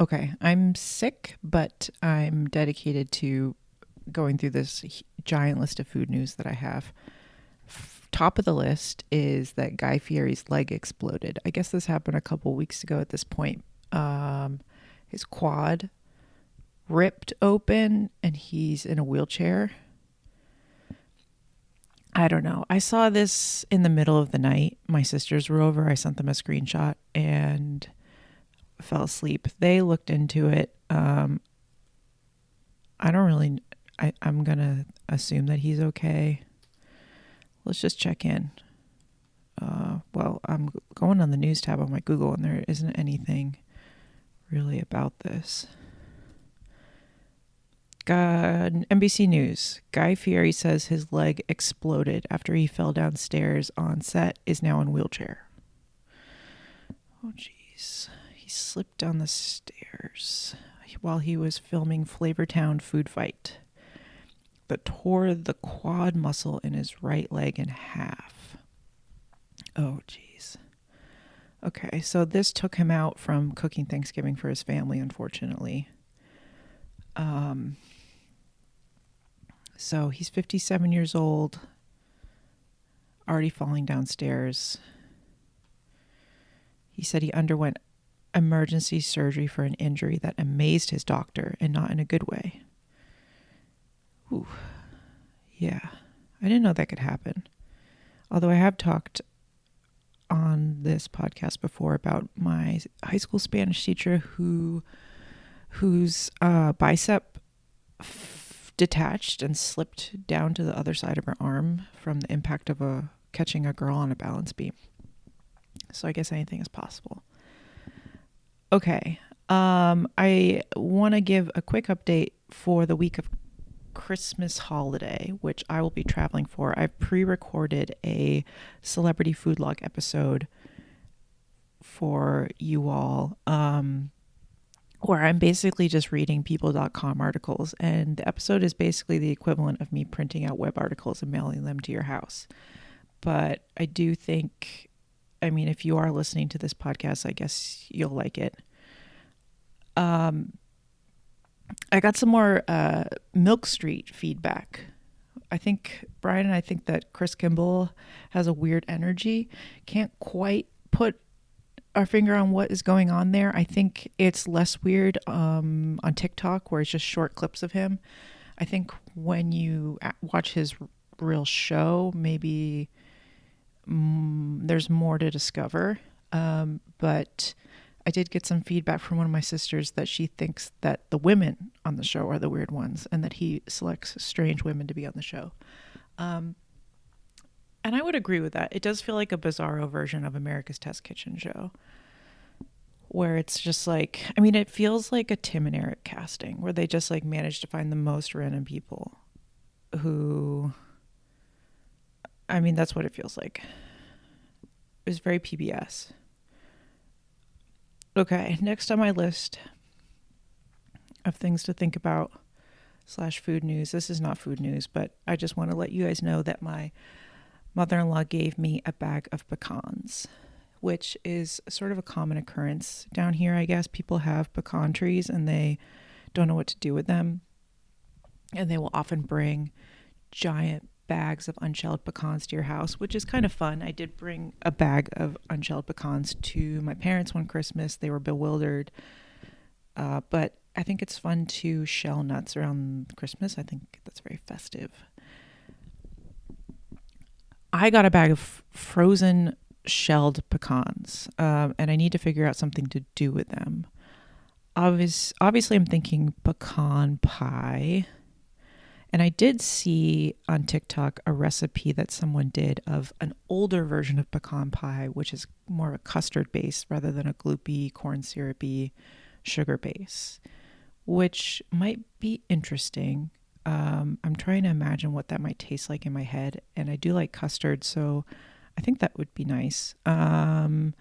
Okay, I'm sick, but I'm dedicated to going through this giant list of food news that I have. Top of the list is that Guy Fieri's leg exploded. I guess this happened a couple weeks ago at this point. His quad ripped open and he's in a wheelchair. I don't know. I saw this in the middle of the night. My sisters were over. I sent them a screenshot and fell asleep. They looked into it. I don't really, I'm going to assume that he's okay. Let's just check in. Well, I'm going on the news tab on my Google and there isn't anything really about this. NBC News. Guy Fieri says his leg exploded after he fell downstairs on set, is now in wheelchair. Oh, jeez. He slipped down the stairs while he was filming Flavortown Food Fight that tore the quad muscle in his right leg in half. Oh, jeez. Okay, so this took him out from cooking Thanksgiving for his family, unfortunately. So he's 57 years old, already falling downstairs. He said he underwent emergency surgery for an injury that amazed his doctor and not in a good way. Ooh, yeah, I didn't know that could happen. Although I have talked on this podcast before about my high school Spanish teacher whose bicep detached and slipped down to the other side of her arm from the impact of catching a girl on a balance beam. So I guess anything is possible. Okay. I want to give a quick update for the week of Christmas holiday, which I will be traveling for. I've pre-recorded a celebrity food log episode for you all, where I'm basically just reading people.com articles, and the episode is basically the equivalent of me printing out web articles and mailing them to your house. But I do think, if you are listening to this podcast, I guess you'll like it. I got some more Milk Street feedback. Brian and I think that Chris Kimball has a weird energy. Can't quite put our finger on what is going on there. I think it's less weird on TikTok, where it's just short clips of him. I think when you watch his real show, maybe there's more to discover. But I did get some feedback from one of my sisters that she thinks that the women on the show are the weird ones and that he selects strange women to be on the show. And I would agree with that. It does feel like a bizarro version of America's Test Kitchen show, where it's just like, it feels like a Tim and Eric casting, where they just like managed to find the most random people who, that's what it feels like. It was very PBS. Okay, next on my list of things to think about / food news. This is not food news, but I just want to let you guys know that my mother-in-law gave me a bag of pecans, which is sort of a common occurrence down here, I guess. People have pecan trees and they don't know what to do with them. And they will often bring giant bags of unshelled pecans to your house, which is kind of fun. I did bring a bag of unshelled pecans to my parents one Christmas. They were bewildered. But I think it's fun to shell nuts around Christmas. I think that's very festive. I got a bag of frozen shelled pecans, and I need to figure out something to do with them. Obviously, I'm thinking pecan pie. And I did see on TikTok a recipe that someone did of an older version of pecan pie, which is more of a custard base rather than a gloopy, corn syrupy sugar base, which might be interesting. I'm trying to imagine what that might taste like in my head. And I do like custard, so I think that would be nice. But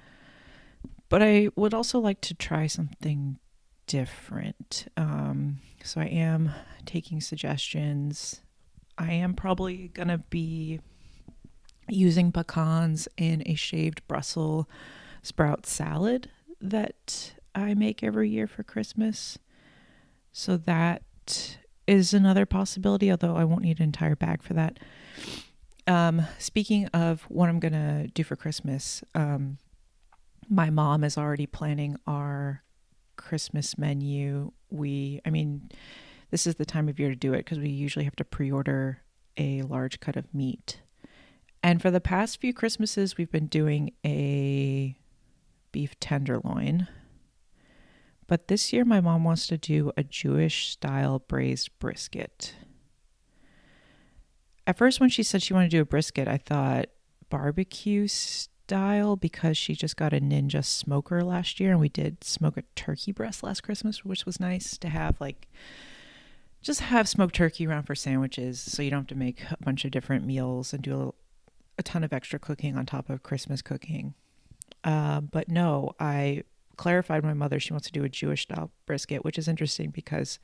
I would also like to try something different. So I am taking suggestions. I am probably going to be using pecans in a shaved Brussels sprout salad that I make every year for Christmas. So that is another possibility, although I won't need an entire bag for that. Speaking of what I'm going to do for Christmas, my mom is already planning our Christmas menu. This is the time of year to do it because we usually have to pre-order a large cut of meat. And for the past few Christmases, we've been doing a beef tenderloin. But this year, my mom wants to do a Jewish-style braised brisket. At first, when she said she wanted to do a brisket, I thought barbecue style because she just got a Ninja smoker last year, and we did smoke a turkey breast last Christmas, which was nice to have, just have smoked turkey around for sandwiches so you don't have to make a bunch of different meals and do a ton of extra cooking on top of Christmas cooking. But no, I clarified with my mother she wants to do a Jewish style brisket, which is interesting because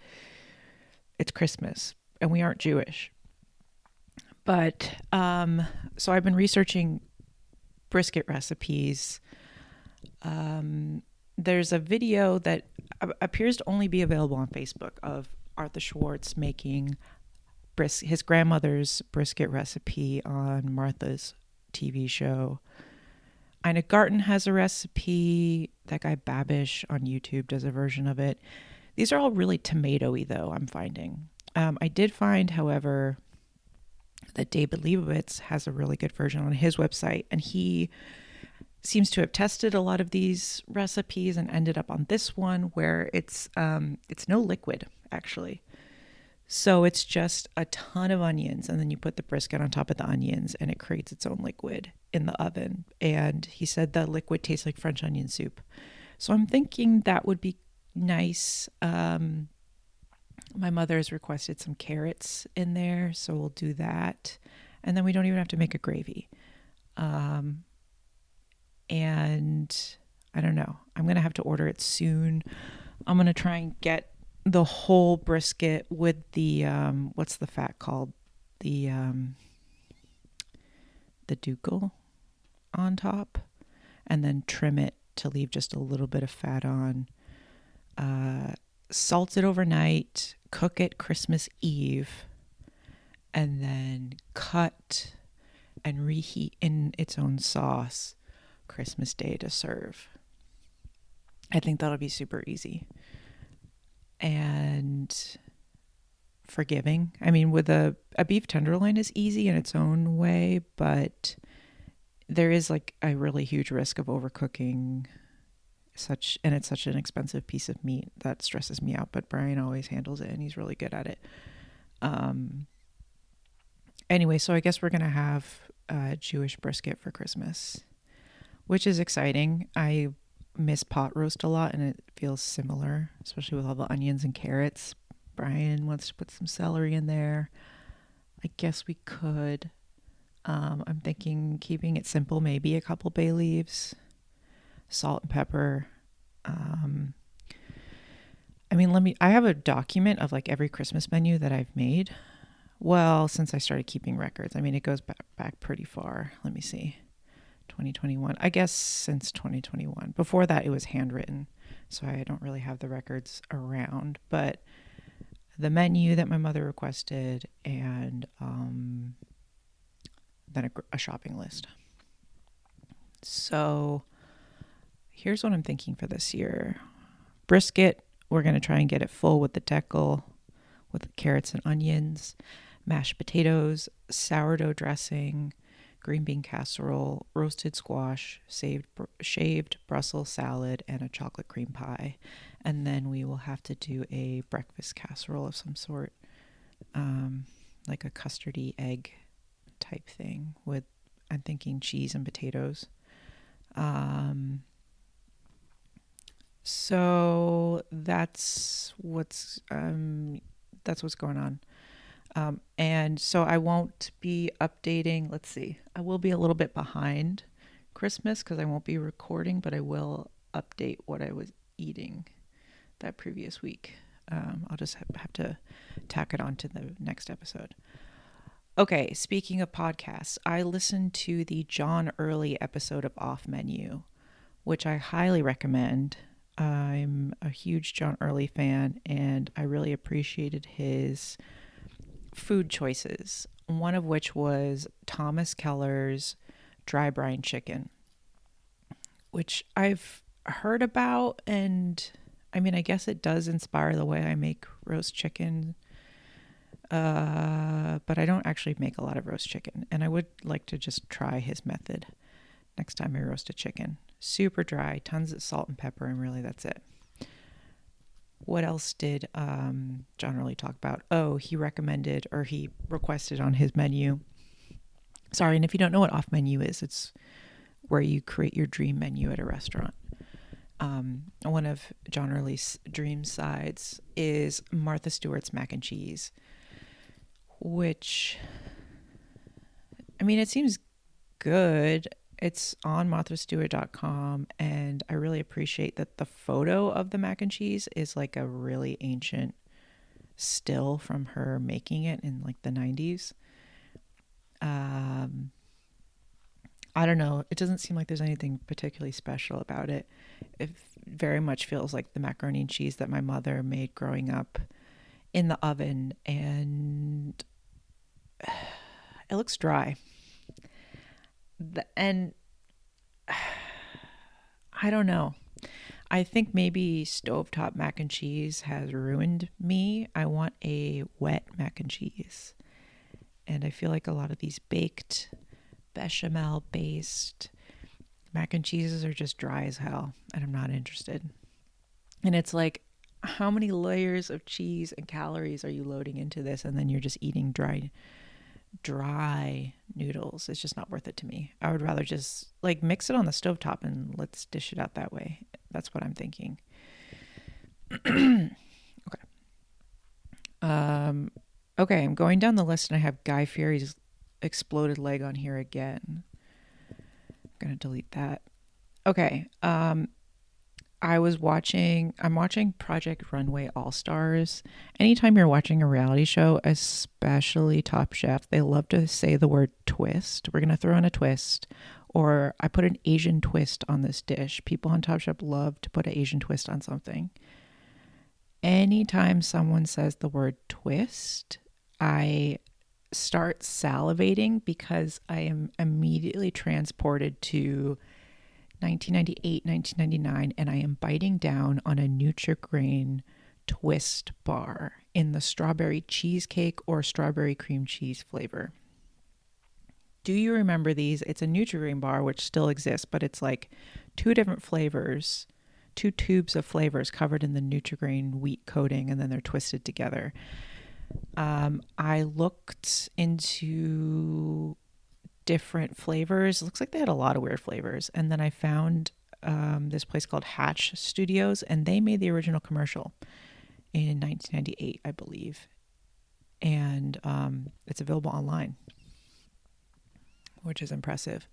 it's Christmas and we aren't Jewish. But so I've been researching brisket recipes. There's a video that appears to only be available on Facebook of Arthur Schwartz making his grandmother's brisket recipe on Martha's TV show. Ina Garten has a recipe. That guy Babish on YouTube does a version of it. These are all really tomatoey, though, I'm finding. I did find, however, that David Leibovitz has a really good version on his website, and he seems to have tested a lot of these recipes and ended up on this one where it's no liquid, actually. So it's just a ton of onions, and then you put the brisket on top of the onions, and it creates its own liquid in the oven. And he said the liquid tastes like French onion soup. So I'm thinking that would be nice. My mother has requested some carrots in there, so we'll do that. And then we don't even have to make a gravy. And I don't know. I'm going to have to order it soon. I'm going to try and get the whole brisket with the what's the fat called, the dukel on top, and then trim it to leave just a little bit of fat on. Salt it overnight, cook it Christmas Eve, and then cut and reheat in its own sauce Christmas Day to serve. I think that'll be super easy and forgiving. I mean, with a beef tenderloin is easy in its own way, but there is a really huge risk of overcooking and it's such an expensive piece of meat that stresses me out, but Brian always handles it and he's really good at it. Anyway, so I guess we're going to have a Jewish brisket for Christmas, which is exciting. I miss pot roast a lot and it feels similar, especially with all the onions and carrots. Brian wants to put some celery in there. I guess we could. I'm thinking keeping it simple, maybe a couple bay leaves, salt and pepper. I have a document of every Christmas menu that I've made. Well, since I started keeping records, it goes back pretty far. Let me see. 2021. I guess since 2021. Before that, it was handwritten, so I don't really have the records around. But the menu that my mother requested, and then a shopping list. So here's what I'm thinking for this year. Brisket, we're going to try and get it full with the decal, with the carrots and onions, mashed potatoes, sourdough dressing, green bean casserole, roasted squash, shaved Brussels salad, and a chocolate cream pie. And then we will have to do a breakfast casserole of some sort, like a custardy egg type thing with, I'm thinking, cheese and potatoes. So that's what's going on. And so I won't be updating. Let's see. I will be a little bit behind Christmas because I won't be recording, but I will update what I was eating that previous week. I'll just have to tack it on to the next episode. Okay, speaking of podcasts, I listened to the John Early episode of Off Menu, which I highly recommend. I'm a huge John Early fan, and I really appreciated his food choices, one of which was Thomas Keller's dry brine chicken, which I've heard about. And I mean, I guess it does inspire the way I make roast chicken, but I don't actually make a lot of roast chicken, and I would like to just try his method next time I roast a chicken. Super dry, tons of salt and pepper, and really that's it. What else did John really talk about? Oh, he recommended, or he requested on his menu. Sorry, and if you don't know what off menu is, it's where you create your dream menu at a restaurant. One of John Early's dream sides is Martha Stewart's mac and cheese, which, I mean, it seems good. It's on marthastewart.com, and I really appreciate that the photo of the mac and cheese is like a really ancient still from her making it in like the 90s. I don't know. It doesn't seem like there's anything particularly special about it. It very much feels like the macaroni and cheese that my mother made growing up in the oven, and it looks dry. And I don't know. I think maybe stovetop mac and cheese has ruined me. I want a wet mac and cheese. And I feel like a lot of these baked, bechamel based mac and cheeses are just dry as hell, and I'm not interested. And it's like, how many layers of cheese and calories are you loading into this? And then you're just eating dry noodles. It's just not worth it to me. I would rather just like mix it on the stovetop and let's dish it out that way. That's what I'm thinking. Okay. Okay, I'm going down the list and I have Guy Fieri's exploded leg on here again. I'm gonna delete that. Okay. I'm watching Project Runway All Stars. Anytime you're watching a reality show, especially Top Chef, they love to say the word twist. We're going to throw in a twist. Or I put an Asian twist on this dish. People on Top Chef love to put an Asian twist on something. Anytime someone says the word twist, I start salivating because I am immediately transported to 1998, 1999, and I am biting down on a Nutri-Grain twist bar in the strawberry cheesecake or strawberry cream cheese flavor. Do you remember these? It's a Nutri-Grain bar, which still exists, but it's like two different flavors, two tubes of flavors covered in the Nutri-Grain wheat coating, and then they're twisted together. I looked into different flavors. It looks like they had a lot of weird flavors. And then I found this place called Hatch Studios, and they made the original commercial in 1998, I believe. And it's available online, which is impressive.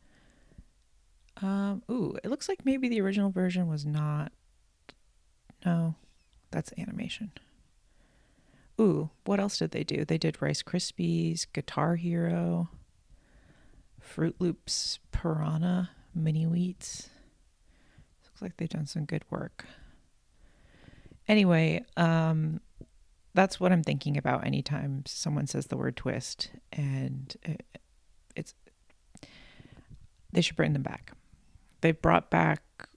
It looks like maybe the original version was not. No, that's animation. What else did they do? They did Rice Krispies, Guitar Hero, Fruit Loops, Piranha, Mini Wheats. Looks like they've done some good work. Anyway, that's what I'm thinking about anytime someone says the word twist, and they should bring them back. They've brought back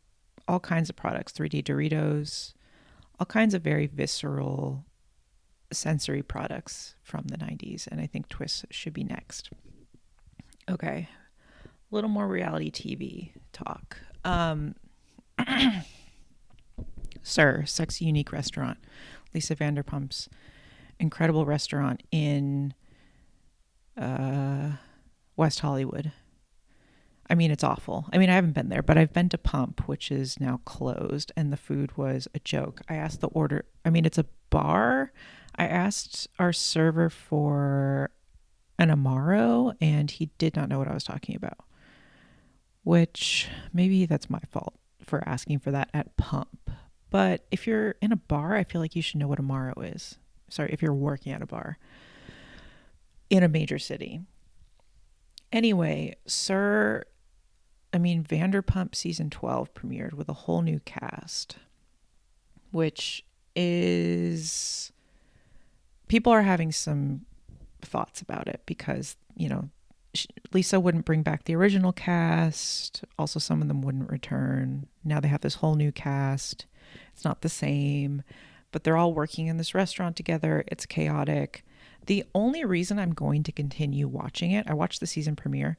all kinds of products, 3D Doritos, all kinds of very visceral sensory products from the 90s, and I think twists should be next. Okay, a little more reality TV talk. Sir, Sexy Unique Restaurant, Lisa Vanderpump's incredible restaurant in West Hollywood. I mean, it's awful. I mean, I haven't been there, but I've been to Pump, which is now closed, and the food was a joke. I asked the order. I mean, it's a bar. I asked our server for an Amaro, and he did not know what I was talking about, which maybe that's my fault for asking for that at Pump. But if you're in a bar, I feel like you should know what Amaro is. Sorry, if you're working at a bar in a major city. Anyway, Vanderpump season 12 premiered with a whole new cast. which is people are having some thoughts about it because, Lisa wouldn't bring back the original cast. Also, some of them wouldn't return. Now they have this whole new cast. It's not the same, but they're all working in this restaurant together. It's chaotic. The only reason I'm going to continue watching it, I watched the season premiere.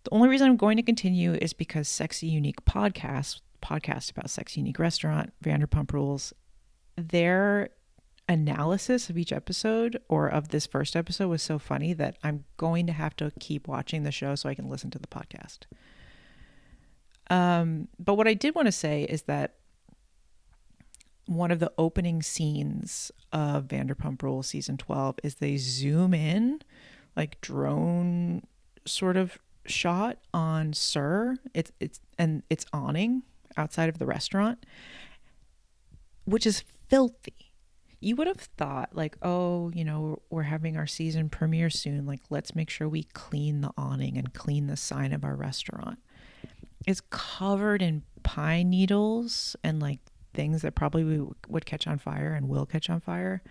The only reason I'm going to continue is because Sexy Unique podcast about Sexy Unique Restaurant, Vanderpump Rules, their analysis of each episode or of this first episode was so funny that I'm going to have to keep watching the show so I can listen to the podcast. But what I did want to say is that one of the opening scenes of Vanderpump Rules season 12 is they zoom in, like drone sort of shot on Sir. It's awning outside of the restaurant, which is filthy. You would have thought like, oh, we're having our season premiere soon. Like, let's make sure we clean the awning and clean the sign of our restaurant. It's covered in pine needles and like things that probably would catch on fire and will catch on fire.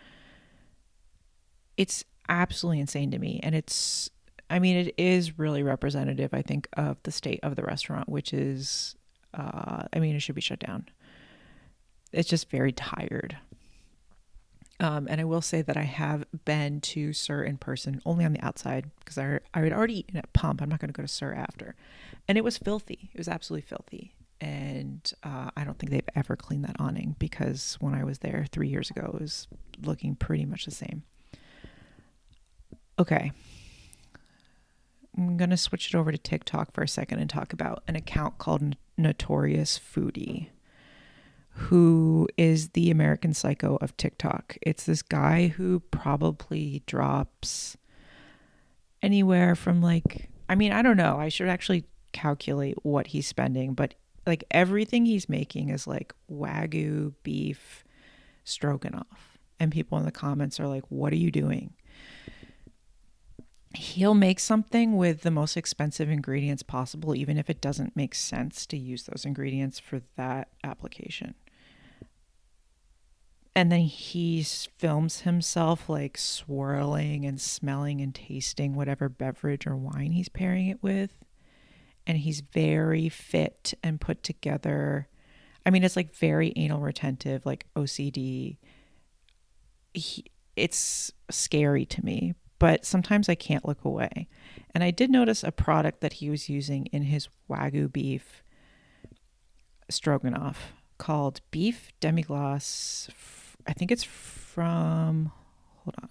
It's absolutely insane to me. And it is really representative, I think, of the state of the restaurant, which is, it should be shut down. It's just very tired. And I will say that I have been to Sir in person, only on the outside, because I had already eaten at Pump. I'm not going to go to Sir after. And it was filthy. It was absolutely filthy. And I don't think they've ever cleaned that awning, because when I was there 3 years ago, it was looking pretty much the same. Okay. I'm going to switch it over to TikTok for a second and talk about an account called Notorious Foodie, who is the American Psycho of TikTok. It's this guy who probably drops anywhere from I don't know. I should actually calculate what he's spending, but like everything he's making is like Wagyu beef stroganoff. And people in the comments are like, what are you doing? He'll make something with the most expensive ingredients possible, even if it doesn't make sense to use those ingredients for that application. And then he films himself like swirling and smelling and tasting whatever beverage or wine he's pairing it with. And he's very fit and put together. It's like very anal retentive, like OCD. It's scary to me, but sometimes I can't look away. And I did notice a product that he was using in his Wagyu beef stroganoff called Beef Demi-Glace. I think it's from, hold on.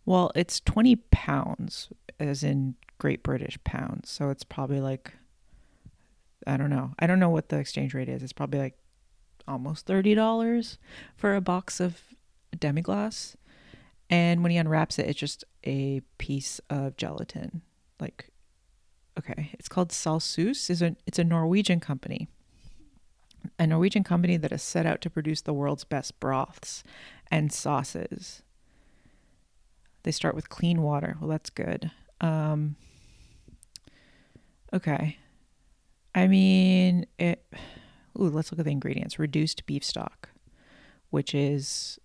Well, it's 20 pounds, as in Great British pounds. So it's probably like, I don't know. I don't know what the exchange rate is. It's probably like almost $30 for a box of demi-glace. And when he unwraps it, it's just a piece of gelatin. Like, okay, it's called Salsus. It's a Norwegian company. A Norwegian company that is set out to produce the world's best broths and sauces. They start with clean water. Well, that's good. Okay. Let's look at the ingredients. Reduced beef stock, which is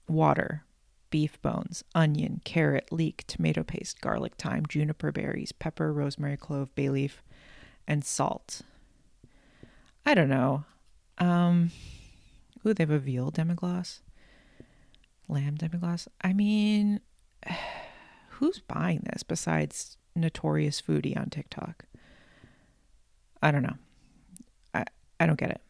water, beef bones, onion, carrot, leek, tomato paste, garlic, thyme, juniper berries, pepper, rosemary, clove, bay leaf, and salt. I don't know. They have a veal demi-glace, lamb demi-glace. Who's buying this besides Notorious Foodie on TikTok? I don't know. I don't get it.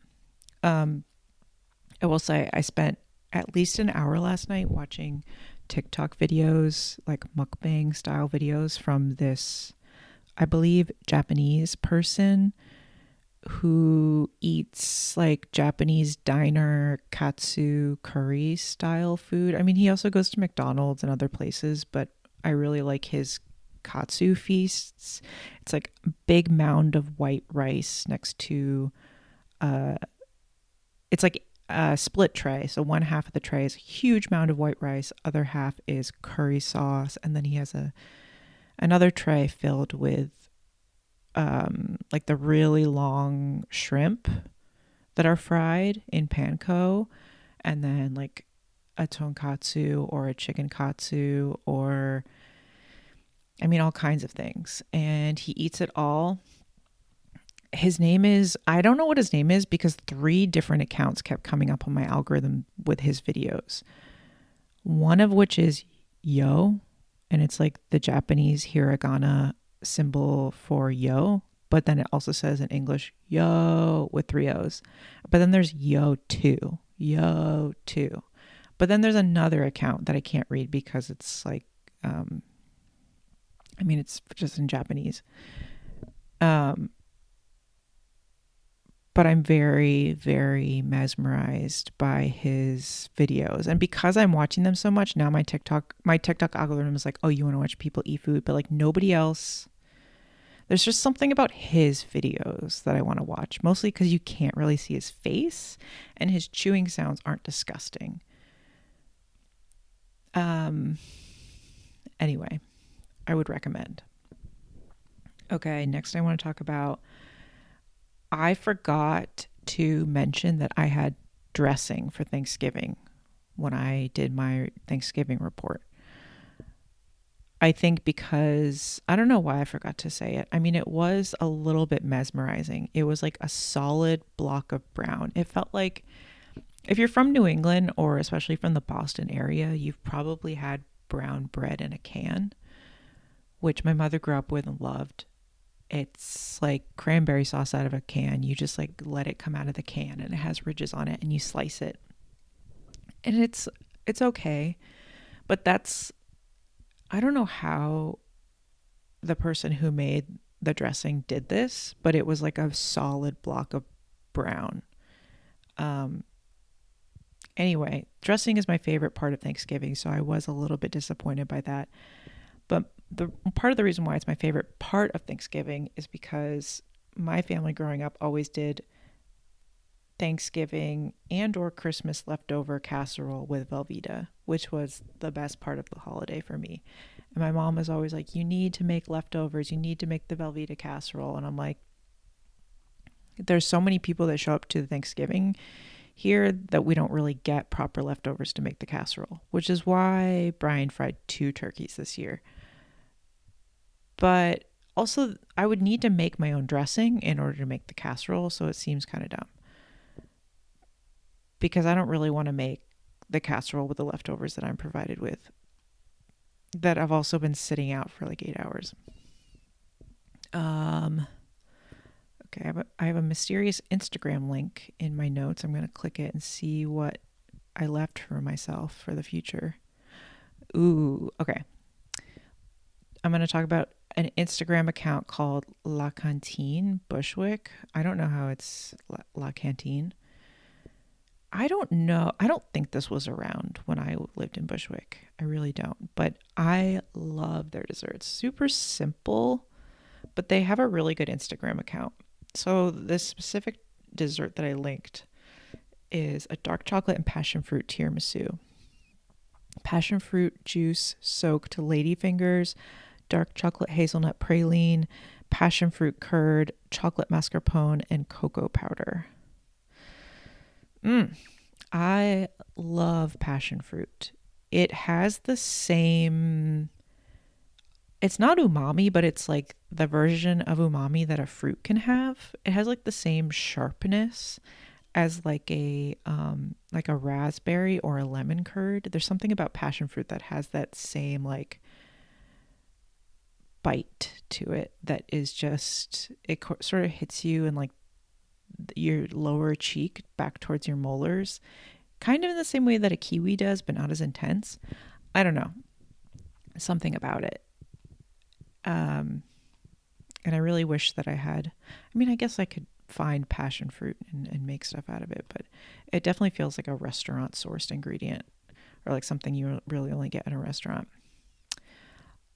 I will say I spent at least an hour last night watching TikTok videos, like mukbang style videos from this, I believe, Japanese person who eats like Japanese diner katsu curry style food. He also goes to McDonald's and other places, but I really like his katsu feasts. It's like a big mound of white rice next to it's like a split tray. So one half of the tray is a huge mound of white rice, other half is curry sauce, and then he has another tray filled with like the really long shrimp that are fried in panko, and then like a tonkatsu or a chicken katsu, or I mean all kinds of things, and he eats it all. His name is, I don't know what his name is because 3 different accounts kept coming up on my algorithm with his videos. One of which is Yo, and it's like the Japanese hiragana symbol for yo, but then it also says in English yo with 3 O's. But then there's yo 2, yo 2. But then there's another account that I can't read because it's like, I mean, it's just in Japanese. But I'm very, very mesmerized by his videos. And because I'm watching them so much, now my TikTok algorithm is like, oh, you want to watch people eat food, but like nobody else. There's just something about his videos that I want to watch, mostly because you can't really see his face and his chewing sounds aren't disgusting. Anyway, I would recommend. Okay, next I want to talk about, I forgot to mention that I had dressing for Thanksgiving when I did my Thanksgiving report. I think because, I don't know why I forgot to say it. I mean, it was a little bit mesmerizing. It was like a solid block of brown. It felt like, if you're from New England or especially from the Boston area, you've probably had brown bread in a can, which my mother grew up with and loved. It's like cranberry sauce out of a can. You just like let it come out of the can and it has ridges on it and you slice it. And it's okay. But that's, I don't know how the person who made the dressing did this, but it was like a solid block of brown. Anyway, dressing is my favorite part of Thanksgiving, so I was a little bit disappointed by that. But the part of the reason why it's my favorite part of Thanksgiving is because my family growing up always did Thanksgiving and or Christmas leftover casserole with Velveeta, which was the best part of the holiday for me. And my mom was always like, you need to make leftovers. You need to make the Velveeta casserole. And I'm like, there's so many people that show up to Thanksgiving here that we don't really get proper leftovers to make the casserole, which is why Brian fried 2 turkeys this year. But also, I would need to make my own dressing in order to make the casserole, so it seems kind of dumb. Because I don't really want to make the casserole with the leftovers that I'm provided with, that have also been sitting out for like 8 hours. Okay, I have a mysterious Instagram link in my notes. I'm going to click it and see what I left for myself for the future. Ooh, okay. I'm going to talk about an Instagram account called La Cantine Bushwick. I don't know how it's La Cantine. I don't know. I don't think this was around when I lived in Bushwick. I really don't. But I love their desserts. Super simple, but they have a really good Instagram account. So this specific dessert that I linked is a dark chocolate and passion fruit tiramisu. Passion fruit juice soaked ladyfingers, dark chocolate hazelnut praline, passion fruit curd, chocolate mascarpone, and cocoa powder. I love passion fruit. It has the same, it's not umami, but it's like the version of umami that a fruit can have. It has like the same sharpness as like a raspberry or a lemon curd. There's something about passion fruit that has that same like bite to it that is just, it sort of hits you in like your lower cheek back towards your molars, kind of in the same way that a kiwi does, but not as intense. I don't know, something about it. And I really wish that I had, I mean, I guess I could find passion fruit and make stuff out of it, but it definitely feels like a restaurant sourced ingredient, or like something you really only get in a restaurant.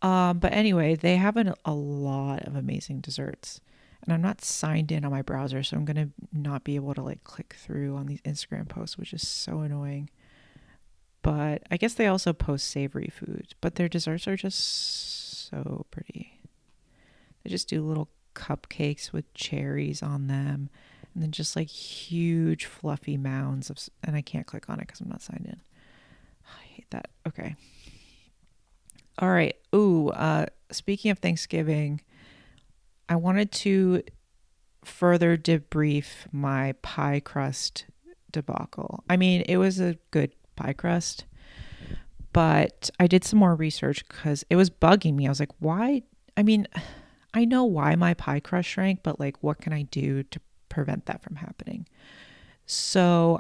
But anyway, they have a lot of amazing desserts, and I'm not signed in on my browser, so I'm going to not be able to like click through on these Instagram posts, which is so annoying. But I guess they also post savory foods, but their desserts are just so pretty. They just do little cupcakes with cherries on them, And then just like huge fluffy mounds of, and I can't click on it because I'm not signed in. I hate that. Okay. All right. Ooh, speaking of Thanksgiving, I wanted to further debrief my pie crust debacle. I mean, it was a good pie crust, but I did some more research because it was bugging me. I was like, why? I mean, I know why my pie crust shrank, but like, what can I do to prevent that from happening? So,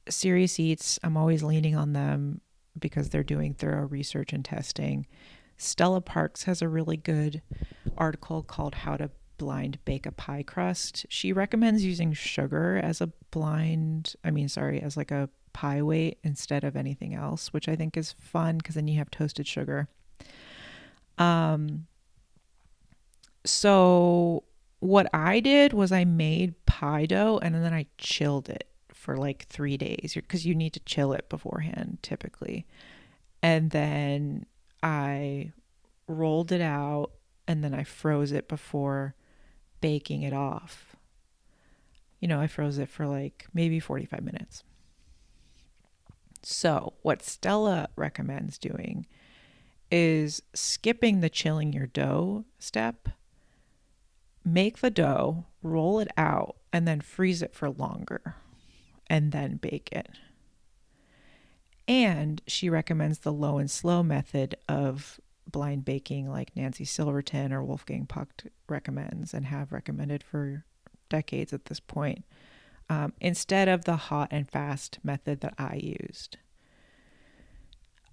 Serious Eats, I'm always leaning on them because they're doing thorough research and testing. Stella Parks has a really good article called How to Blind Bake a Pie Crust. She recommends using sugar as as like a pie weight instead of anything else, which I think is fun because then you have toasted sugar. So what I did was I made pie dough and then I chilled it for like 3 days because you need to chill it beforehand typically. And then I rolled it out and then I froze it before baking it off. I froze it for like maybe 45 minutes. So, what Stella recommends doing is skipping the chilling your dough step. Make the dough, roll it out, and then freeze it for longer, and then bake it. And she recommends the low and slow method of blind baking, like Nancy Silverton or Wolfgang Puck recommends and have recommended for decades at this point, instead of the hot and fast method that I used.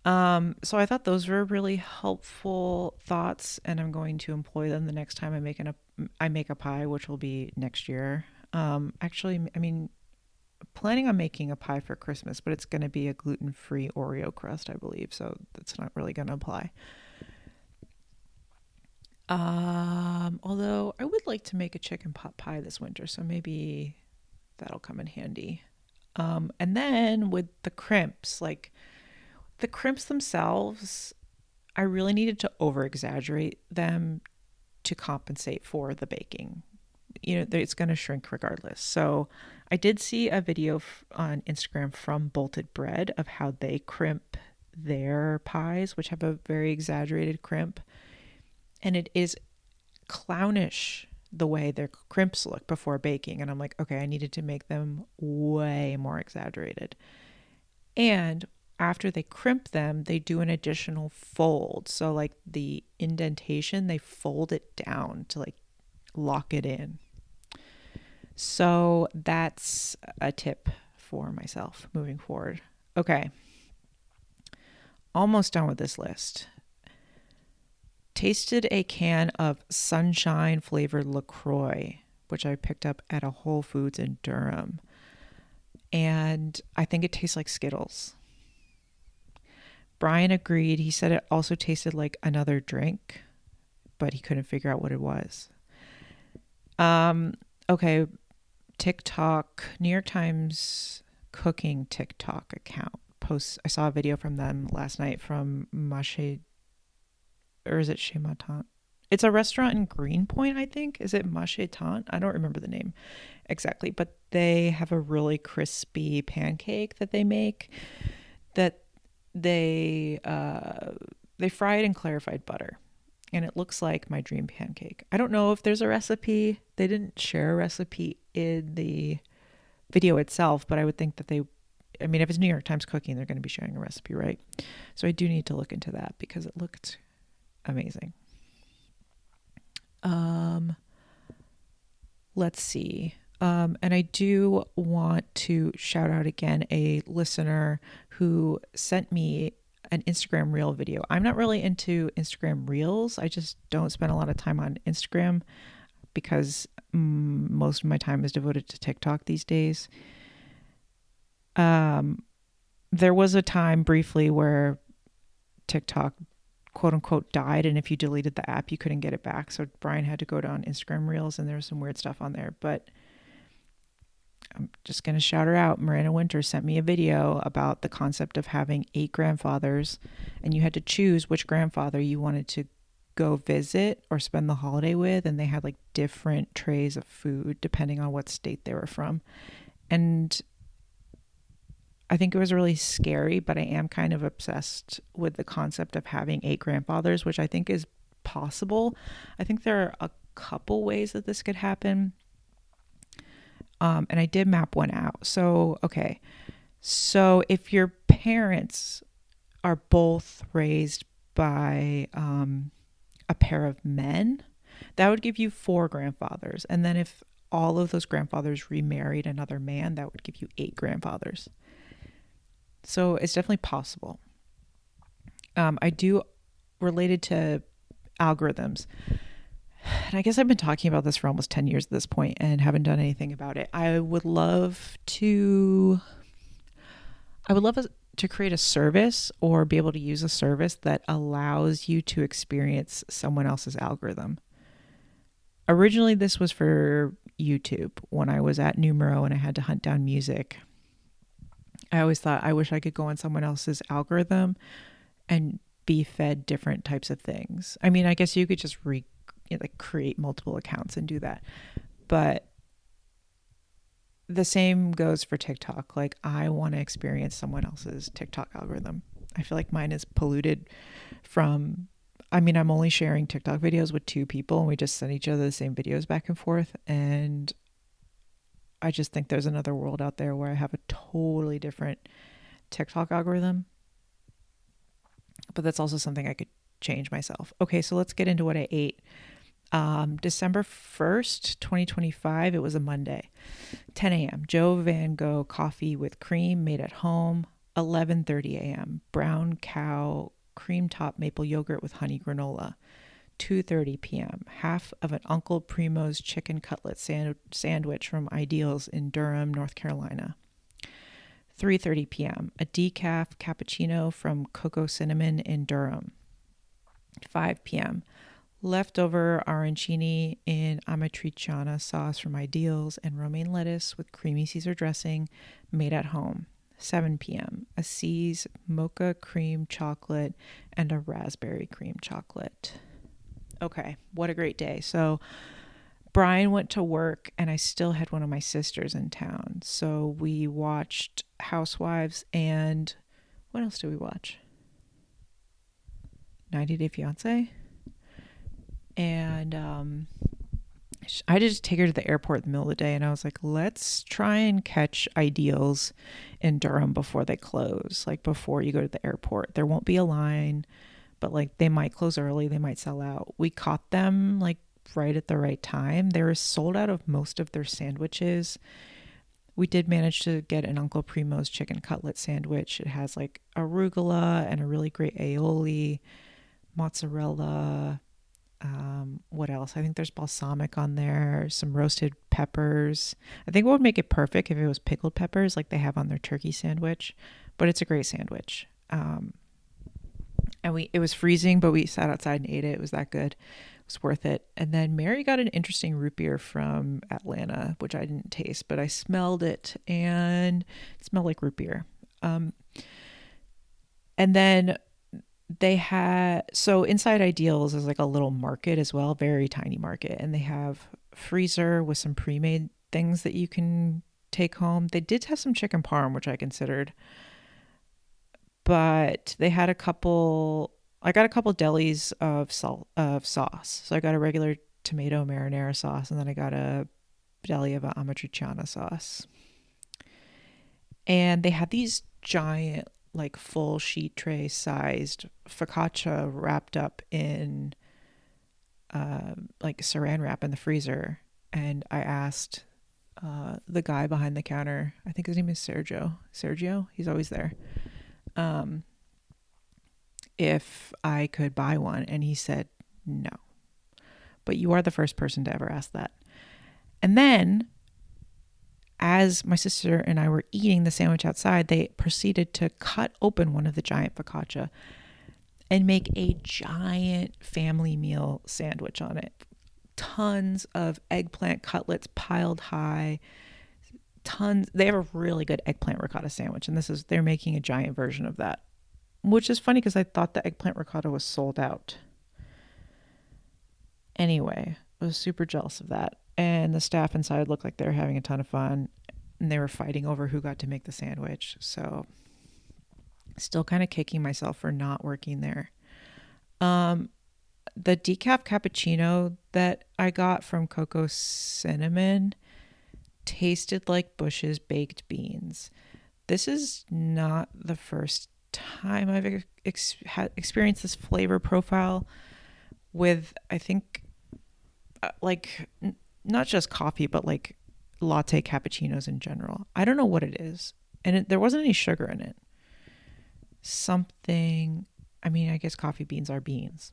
So I thought those were really helpful thoughts, and I'm going to employ them the next time I make a pie, which will be next year. Actually, I mean, planning on making a pie for Christmas, but it's going to be a gluten-free Oreo crust, I believe, so that's not really going to apply. Although I would like to make a chicken pot pie this winter, so maybe that'll come in handy. And then with the crimps, like the crimps themselves, I really needed to over exaggerate them to compensate for the baking. It's going to shrink regardless. So I did see a video on Instagram from Bolted Bread of how they crimp their pies, which have a very exaggerated crimp. And it is clownish the way their crimps look before baking. And I'm like, okay, I needed to make them way more exaggerated. And after they crimp them, they do an additional fold. So like the indentation, they fold it down to like lock it in. So that's a tip for myself moving forward. Okay. Almost done with this list. Tasted a can of sunshine flavored LaCroix, which I picked up at a Whole Foods in Durham. And I think it tastes like Skittles. Brian agreed. He said it also tasted like another drink, but he couldn't figure out what it was. Okay. TikTok, New York Times cooking TikTok account posts. I saw a video from them last night from Mache, or is it Chez Ma Tante? It's a restaurant in Greenpoint, I think. Is it Mache Tante? I don't remember the name exactly, but they have a really crispy pancake that they make that they fry it in clarified butter, and it looks like my dream pancake. I don't know if there's a recipe. They didn't share a recipe in the video itself, but I would think that if it's New York Times Cooking, they're going to be sharing a recipe, right? So I do need to look into that because it looked amazing. Let's see. And I do want to shout out again a listener who sent me an Instagram reel video. I'm not really into Instagram reels. I just don't spend a lot of time on Instagram because most of my time is devoted to TikTok these days. There was a time briefly where TikTok quote unquote died, and if you deleted the app, you couldn't get it back. So Brian had to go down Instagram reels, and there was some weird stuff on there, but I'm just going to shout her out. Miranda Winter sent me a video about the concept of having 8 grandfathers, and you had to choose which grandfather you wanted to go visit or spend the holiday with, and they had like different trays of food depending on what state they were from. And I think it was really scary, but I am kind of obsessed with the concept of having 8 grandfathers, which I think is possible. I think there are a couple ways that this could happen. And I did map one out. So, okay. So if your parents are both raised by a pair of men, that would give you 4 grandfathers. And then if all of those grandfathers remarried another man, that would give you 8 grandfathers. So it's definitely possible. I do, related to algorithms, and I guess I've been talking about this for almost 10 years at this point and haven't done anything about it. I would love to create a service or be able to use a service that allows you to experience someone else's algorithm. Originally, this was for YouTube when I was at Numero and I had to hunt down music. I always thought, I wish I could go on someone else's algorithm and be fed different types of things. I mean, I guess you could just create multiple accounts and do that. But the same goes for TikTok. Like, I want to experience someone else's TikTok algorithm. I feel like mine is polluted from, I mean, I'm only sharing TikTok videos with 2 people and we just send each other the same videos back and forth. And I just think there's another world out there where I have a totally different TikTok algorithm. But that's also something I could change myself. Okay, so let's get into what I ate. December 1st, 2025, it was a Monday. 10 a.m. Joe Van Gogh coffee with cream made at home. 11:30 a.m. Brown cow cream top maple yogurt with honey granola. 2:30 p.m. Half of an Uncle Primo's chicken cutlet sandwich from Ideals in Durham, North Carolina. 3:30 p.m. A decaf cappuccino from Coco Cinnamon in Durham. 5 p.m. Leftover arancini in amatriciana sauce from Ideals and romaine lettuce with creamy Caesar dressing made at home. 7 p.m. A C's mocha cream chocolate and a raspberry cream chocolate. Okay, what a great day. So Brian went to work and I still had one of my sisters in town. So we watched Housewives and what else did we watch? 90 Day Fiancé. And I had to just take her to the airport in the middle of the day. And I was like, let's try and catch Ideals in Durham before they close. Like before you go to the airport. There won't be a line, but like they might close early. They might sell out. We caught them like right at the right time. They were sold out of most of their sandwiches. We did manage to get an Uncle Primo's chicken cutlet sandwich. It has like arugula and a really great aioli, mozzarella. What else? I think there's balsamic on there, some roasted peppers. I think what would make it perfect if it was pickled peppers like they have on their turkey sandwich, but it's a great sandwich. And it was freezing, but we sat outside and ate it. It was that good. It was worth it. And then Mary got an interesting root beer from Atlanta, which I didn't taste, but I smelled it and it smelled like root beer. And then so inside Ideals is like a little market as well, very tiny market. And they have a freezer with some pre-made things that you can take home. They did have some chicken parm, which I considered, but they had I got a couple delis of sauce. So I got a regular tomato marinara sauce, and then I got a deli of amatriciana sauce. And they had these giant, like full sheet tray sized focaccia wrapped up in like saran wrap in the freezer. And I asked the guy behind the counter, I think his name is Sergio, he's always there, if I could buy one. And he said no, but you are the first person to ever ask that. And then as my sister and I were eating the sandwich outside, they proceeded to cut open one of the giant focaccia and make a giant family meal sandwich on it. Tons of eggplant cutlets piled high. They have a really good eggplant ricotta sandwich, and they're making a giant version of that, which is funny because I thought the eggplant ricotta was sold out. Anyway, I was super jealous of that. And the staff inside looked like they were having a ton of fun, and they were fighting over who got to make the sandwich. So, still kind of kicking myself for not working there. Um, the decaf cappuccino that I got from Cocoa Cinnamon tasted like Bush's baked beans. This is not the first time I've experienced this flavor profile with, I think, like not just coffee, but like latte cappuccinos in general. I don't know what it is. And there wasn't any sugar in it. Something, I mean, I guess coffee beans are beans.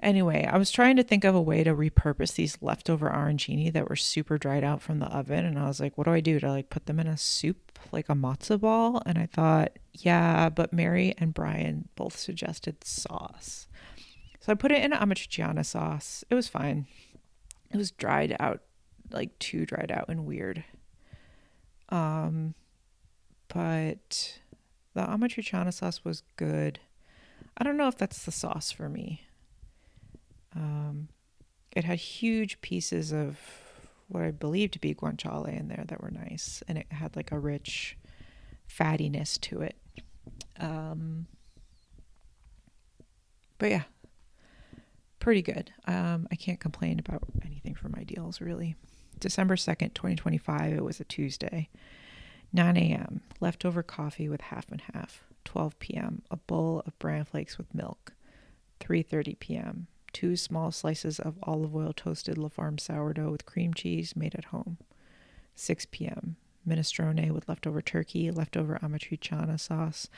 Anyway, I was trying to think of a way to repurpose these leftover arancini that were super dried out from the oven. And I was like, what do I do to like put them in a soup, like a matzo ball? And I thought, yeah, but Mary and Brian both suggested sauce. So I put it in amatriciana sauce. It was fine. It was dried out, like too dried out and weird. Um, but the amatriciana sauce was good. I don't know if that's the sauce for me. It had huge pieces of what I believe to be guanciale in there that were nice, and it had like a rich fattiness to it. But yeah, pretty good. I can't complain about anything for my deals, really. December 2nd, 2025, it was a Tuesday. 9 a.m., leftover coffee with half and half. 12 p.m., a bowl of bran flakes with milk. 3:30 p.m., 2 small slices of olive oil toasted La Farm sourdough with cream cheese made at home. 6 p.m., minestrone with leftover turkey, leftover amatriciana sauce,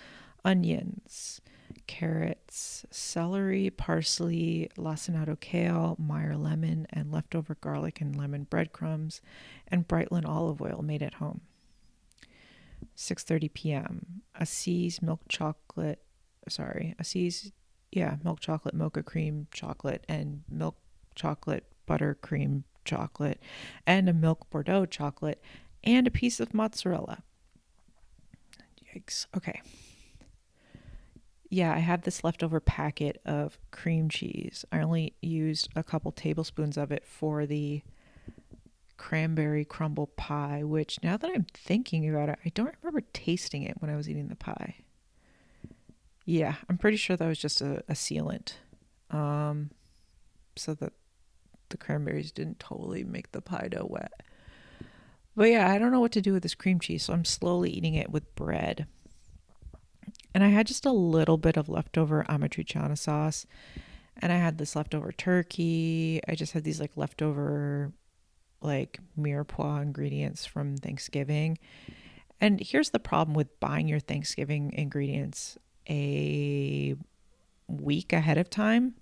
onions, carrots, celery, parsley, lacinato kale, Meyer lemon, and leftover garlic and lemon breadcrumbs, and Brightland olive oil made at home. 6:30 p.m., Assis milk chocolate mocha cream chocolate and milk chocolate butter cream chocolate and a milk Bordeaux chocolate and a piece of mozzarella. Yikes. Okay. Yeah, I had this leftover packet of cream cheese. I only used a couple tablespoons of it for the cranberry crumble pie, which now that I'm thinking about it, I don't remember tasting it when I was eating the pie. Yeah, I'm pretty sure that was just a sealant, so that the cranberries didn't totally make the pie dough wet. But yeah, I don't know what to do with this cream cheese, so I'm slowly eating it with bread. And I had just a little bit of leftover amatriciana sauce, and I had this leftover turkey. I just had these like leftover like mirepoix ingredients from Thanksgiving. And here's the problem with buying your Thanksgiving ingredients a week ahead of time.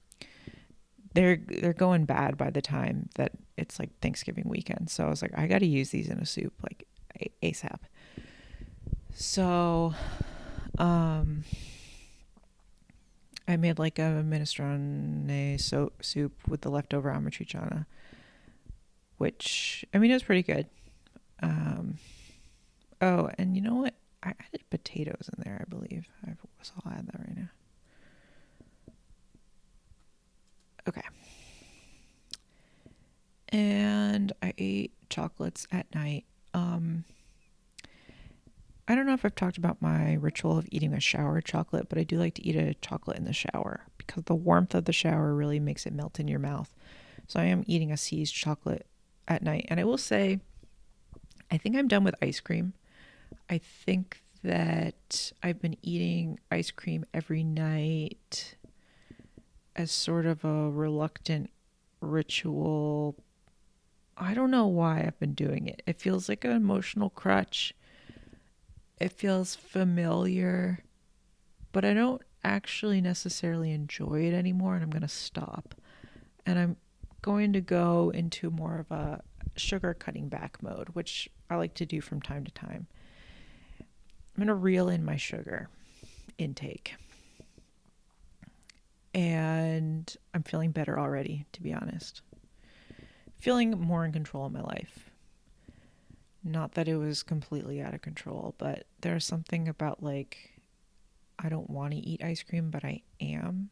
They're going bad by the time that it's like Thanksgiving weekend. So I was like, I got to use these in a soup like ASAP. So I made like a minestrone soup with the leftover amatriciana, which, I mean, it was pretty good. Oh, and you know what? I added potatoes in there, I believe. So I'll add that right now. Okay. And I ate chocolates at night. I don't know if I've talked about my ritual of eating a shower chocolate, but I do like to eat a chocolate in the shower because the warmth of the shower really makes it melt in your mouth. So I am eating a seized chocolate at night. And I will say, I think I'm done with ice cream. I think that I've been eating ice cream every night as sort of a reluctant ritual. I don't know why I've been doing it. It feels like an emotional crutch. It feels familiar, but I don't actually necessarily enjoy it anymore, and I'm going to stop. And I'm going to go into more of a sugar cutting back mode, which I like to do from time to time. I'm going to reel in my sugar intake. And I'm feeling better already, to be honest. Feeling more in control of my life. Not that it was completely out of control, but there's something about like, I don't want to eat ice cream, but I am.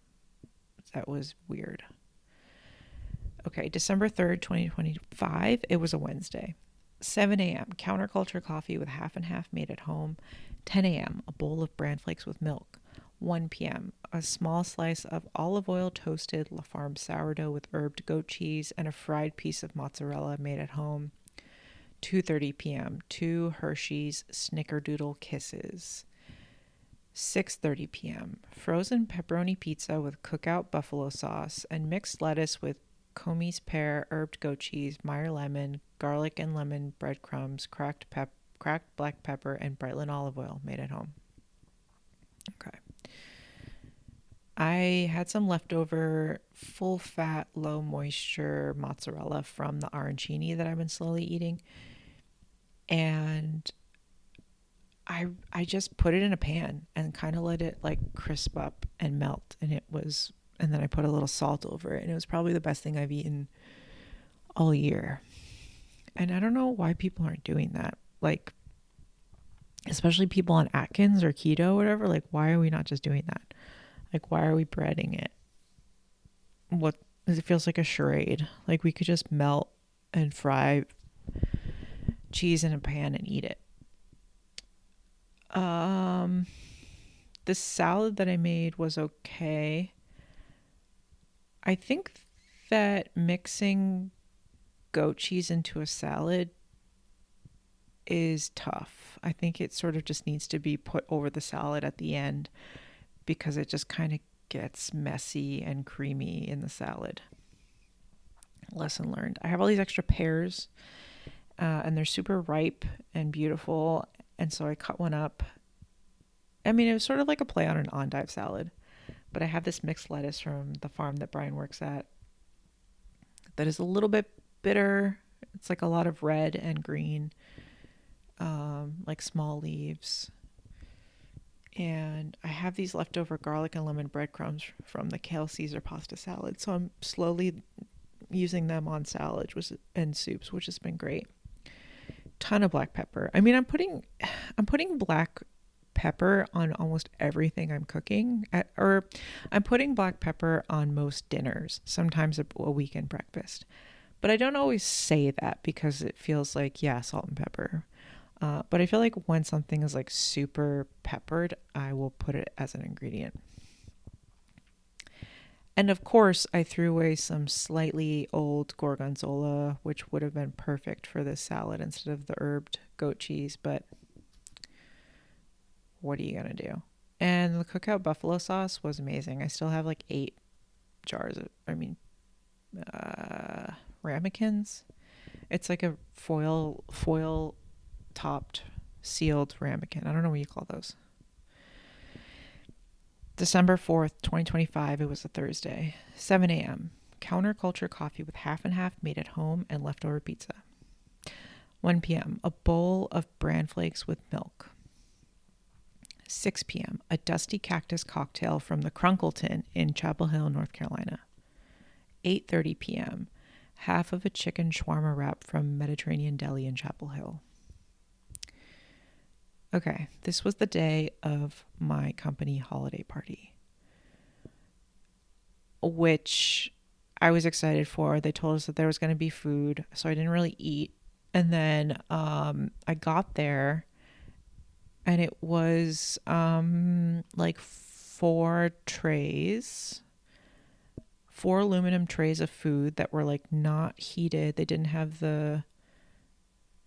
That was weird. Okay, December 3rd, 2025. It was a Wednesday. 7 a.m. Counterculture coffee with half and half made at home. 10 a.m. A bowl of bran flakes with milk. 1 p.m. A small slice of olive oil toasted La Farm sourdough with herbed goat cheese and a fried piece of mozzarella made at home. 2:30 p.m. 2 Hershey's Snickerdoodle Kisses. 6:30 p.m. Frozen pepperoni pizza with cookout buffalo sauce and mixed lettuce with Comey's pear, herbed goat cheese, Meyer lemon, garlic and lemon breadcrumbs, cracked black pepper, and Brightland olive oil made at home. Okay. I had some leftover full fat, low moisture mozzarella from the arancini that I've been slowly eating. And I just put it in a pan and kind of let it like crisp up and melt. And then I put a little salt over it. And it was probably the best thing I've eaten all year. And I don't know why people aren't doing that. Like, especially people on Atkins or keto or whatever. Like, why are we not just doing that? Like, why are we breading it? It feels like a charade. Like, we could just melt and fry cheese in a pan and eat it. The salad that I made was okay. I think that mixing goat cheese into a salad is tough. I think it sort of just needs to be put over the salad at the end because it just kind of gets messy and creamy in the salad. Lesson learned. I have all these extra pears and they're super ripe and beautiful. And so I cut one up. I mean, it was sort of like a play on an endive salad. But I have this mixed lettuce from the farm that Brian works at that is a little bit bitter. It's like a lot of red and green, like small leaves. And I have these leftover garlic and lemon breadcrumbs from the kale Caesar pasta salad. So I'm slowly using them on salads and soups, which has been great. Ton of black pepper. I mean, I'm putting black pepper on almost everything I'm cooking, or I'm putting black pepper on most dinners, sometimes a weekend breakfast. But I don't always say that because it feels like, yeah, salt and pepper. But I feel like when something is like super peppered, I will put it as an ingredient. And of course, I threw away some slightly old gorgonzola, which would have been perfect for this salad instead of the herbed goat cheese, but what are you going to do? And the cookout buffalo sauce was amazing. I still have like 8 jars ramekins. It's like a foil topped sealed ramekin. I don't know what you call those. December 4th, 2025. It was a Thursday. 7 a.m. Counterculture coffee with half and half made at home and leftover pizza. 1 p.m. A bowl of bran flakes with milk. 6 p.m. A dusty cactus cocktail from the Crunkleton in Chapel Hill, North Carolina. 8:30 p.m. Half of a chicken shawarma wrap from Mediterranean Deli in Chapel Hill. Okay, this was the day of my company holiday party, which I was excited for. They told us that there was going to be food, so I didn't really eat. And then I got there, and it was like 4 aluminum trays of food that were like not heated. They didn't have the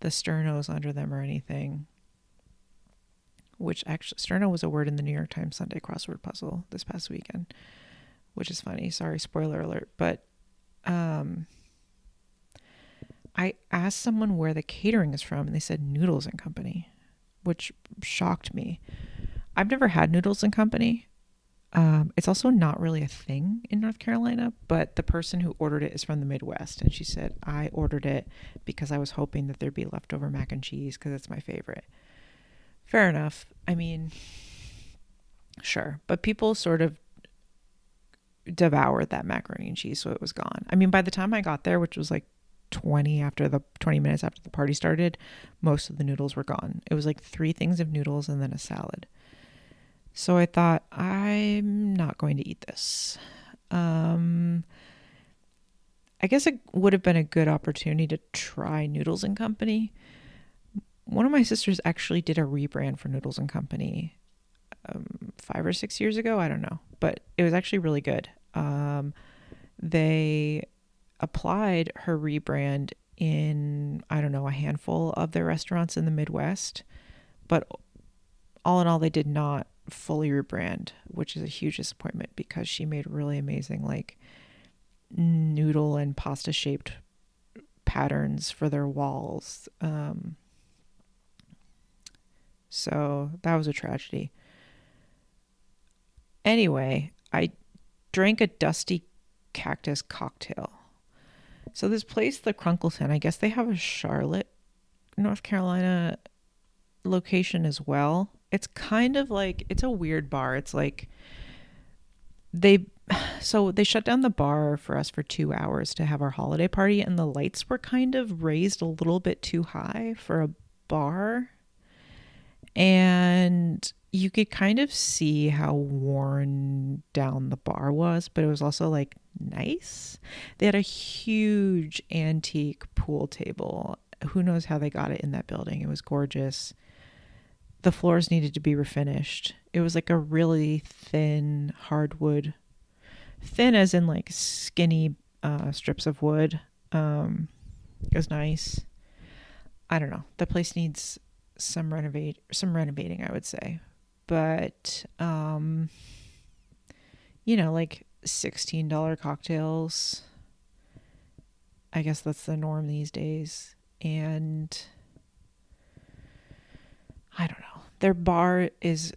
sternos under them or anything. Which actually, sterno was a word in the New York Times Sunday crossword puzzle this past weekend, which is funny. Sorry, spoiler alert. But I asked someone where the catering is from, and they said Noodles and Company, which shocked me. I've never had Noodles and Company. It's also not really a thing in North Carolina, but the person who ordered it is from the Midwest, and she said, I ordered it because I was hoping that there'd be leftover mac and cheese because it's my favorite. Fair enough. I mean, sure. But people sort of devoured that macaroni and cheese, so it was gone. I mean, by the time I got there, which was like 20 minutes after the party started, most of the noodles were gone. It was like 3 things of noodles and then a salad. So I thought, I'm not going to eat this. Um, I guess it would have been a good opportunity to try Noodles and Company. One of my sisters actually did a rebrand for Noodles and Company 5 or 6 years ago. I don't know, but it was actually really good. They applied her rebrand in, I don't know, a handful of their restaurants in the Midwest, but all in all, they did not fully rebrand, which is a huge disappointment because she made really amazing, like, noodle and pasta shaped patterns for their walls. So that was a tragedy. Anyway, I drank a dusty cactus cocktail. So this place, the Crunkleton, I guess they have a Charlotte, North Carolina location as well. It's kind of like, it's a weird bar. It's like they they shut down the bar for us for 2 hours to have our holiday party, and the lights were kind of raised a little bit too high for a bar. And you could kind of see how worn down the bar was, but it was also like nice. They had a huge antique pool table. Who knows how they got it in that building? It was gorgeous. The floors needed to be refinished. It was like a really thin hardwood, thin as in like skinny strips of wood. It was nice. I don't know. The place needs some renovating, I would say. But like $16 cocktails. I guess that's the norm these days. And I don't know. Their bar is,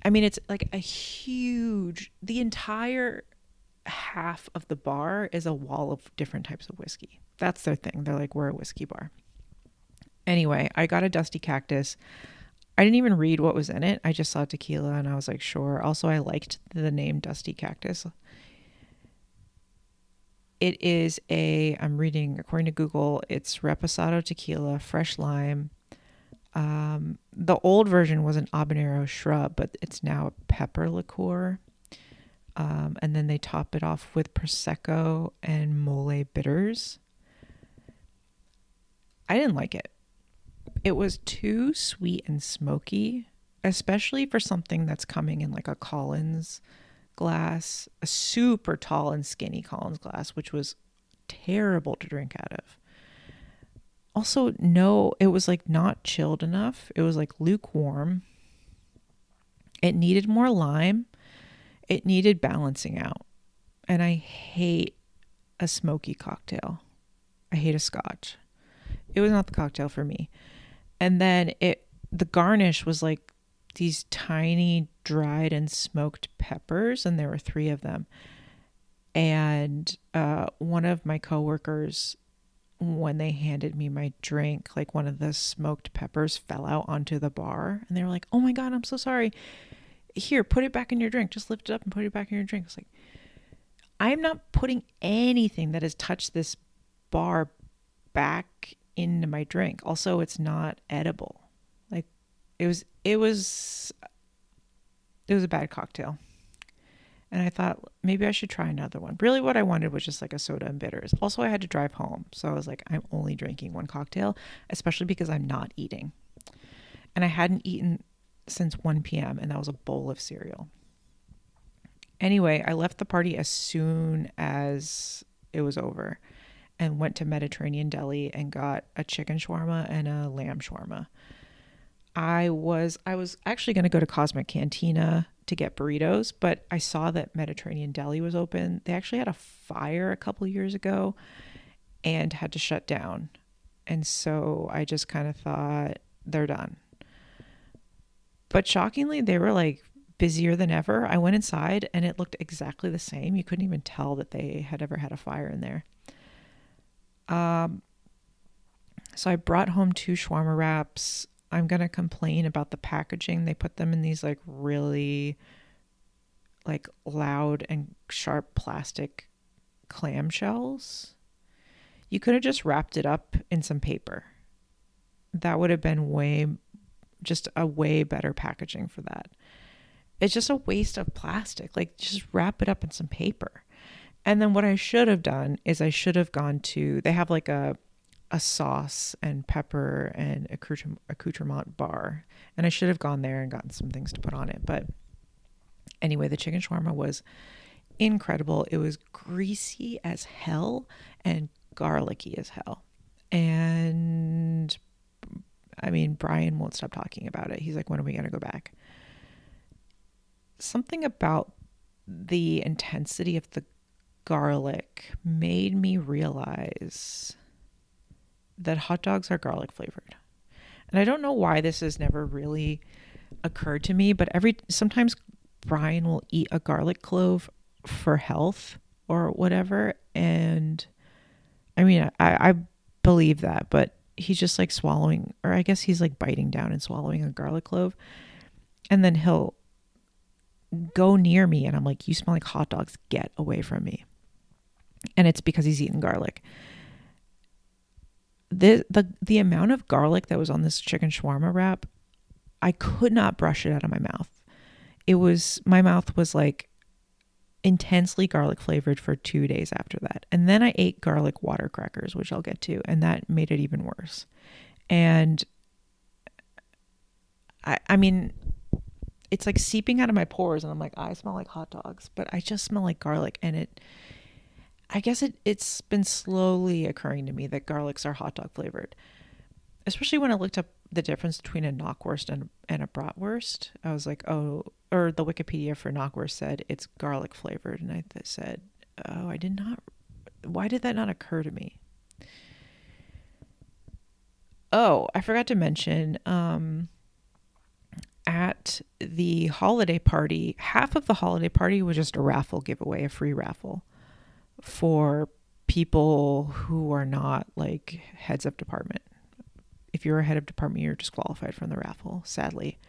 I mean, it's like the entire half of the bar is a wall of different types of whiskey. That's their thing. They're like, we're a whiskey bar. Anyway, I got a dusty cactus. I didn't even read what was in it. I just saw tequila and I was like, sure. Also, I liked the name Dusty Cactus. It is I'm reading, according to Google, it's Reposado tequila, fresh lime. The old version was an habanero shrub, but it's now a pepper liqueur. And then they top it off with Prosecco and Mole bitters. I didn't like it. It was too sweet and smoky, especially for something that's coming in like a Collins glass, a super tall and skinny Collins glass, which was terrible to drink out of. Also, no, it was like not chilled enough. It was like lukewarm. It needed more lime. It needed balancing out. And I hate a smoky cocktail. I hate a scotch. It was not the cocktail for me. And then the garnish was like these tiny dried and smoked peppers, and there were 3 of them. And one of my coworkers, when they handed me my drink, like one of the smoked peppers fell out onto the bar, and they were like, "Oh my God, I'm so sorry. Here, put it back in your drink. Just lift it up and put it back in your drink." It's like, I'm not putting anything that has touched this bar back into my drink. Also, it's not edible. Like it was a bad cocktail. And I thought maybe I should try another one. Really what I wanted was just like a soda and bitters. Also, I had to drive home. So I was like, I'm only drinking one cocktail, especially because I'm not eating. And I hadn't eaten since 1 p.m. and that was a bowl of cereal. Anyway, I left the party as soon as it was over and went to Mediterranean Deli and got a chicken shawarma and a lamb shawarma. I was actually going to go to Cosmic Cantina to get burritos, but I saw that Mediterranean Deli was open. They actually had a fire a couple years ago and had to shut down. And so I just kind of thought, they're done. But shockingly, they were like busier than ever. I went inside and it looked exactly the same. You couldn't even tell that they had ever had a fire in there. So I brought home 2 shawarma wraps. I'm going to complain about the packaging. They put them in these like really like loud and sharp plastic clamshells. You could have just wrapped it up in some paper. That would have been just a way better packaging for that. it's just a waste of plastic. Like, just wrap it up in some paper. And then what I should have done is I should have gone to, they have like a sauce and pepper and accoutrement bar. And I should have gone there and gotten some things to put on it. But anyway, the chicken shawarma was incredible. It was greasy as hell and garlicky as hell. And I mean, Brian won't stop talking about it. He's like, when are we going to go back? Something about the intensity of the garlic made me realize that hot dogs are garlic flavored. And I don't know why this has never really occurred to me, but sometimes Brian will eat a garlic clove for health or whatever. And I mean, I believe that, but he's just like swallowing, or I guess he's like biting down and swallowing a garlic clove. And then he'll go near me and I'm like, you smell like hot dogs, get away from me. And it's because he's eating garlic. The amount of garlic that was on this chicken shawarma wrap, I could not brush it out of my mouth. My mouth was like intensely garlic flavored for 2 days after that. And then I ate garlic water crackers, which I'll get to, and that made it even worse. And I mean, it's like seeping out of my pores and I'm like, I smell like hot dogs, but I just smell like garlic. And I guess it's been slowly occurring to me that garlics are hot dog flavored, especially when I looked up the difference between a knockwurst and a bratwurst. I was like, oh, or the Wikipedia for knockwurst said it's garlic flavored. And I said, oh, why did that not occur to me? Oh, I forgot to mention, at the holiday party, half of the holiday party was just a raffle giveaway, a free raffle for people who are not like heads of department. If you're a head of department, you're disqualified from the raffle, sadly.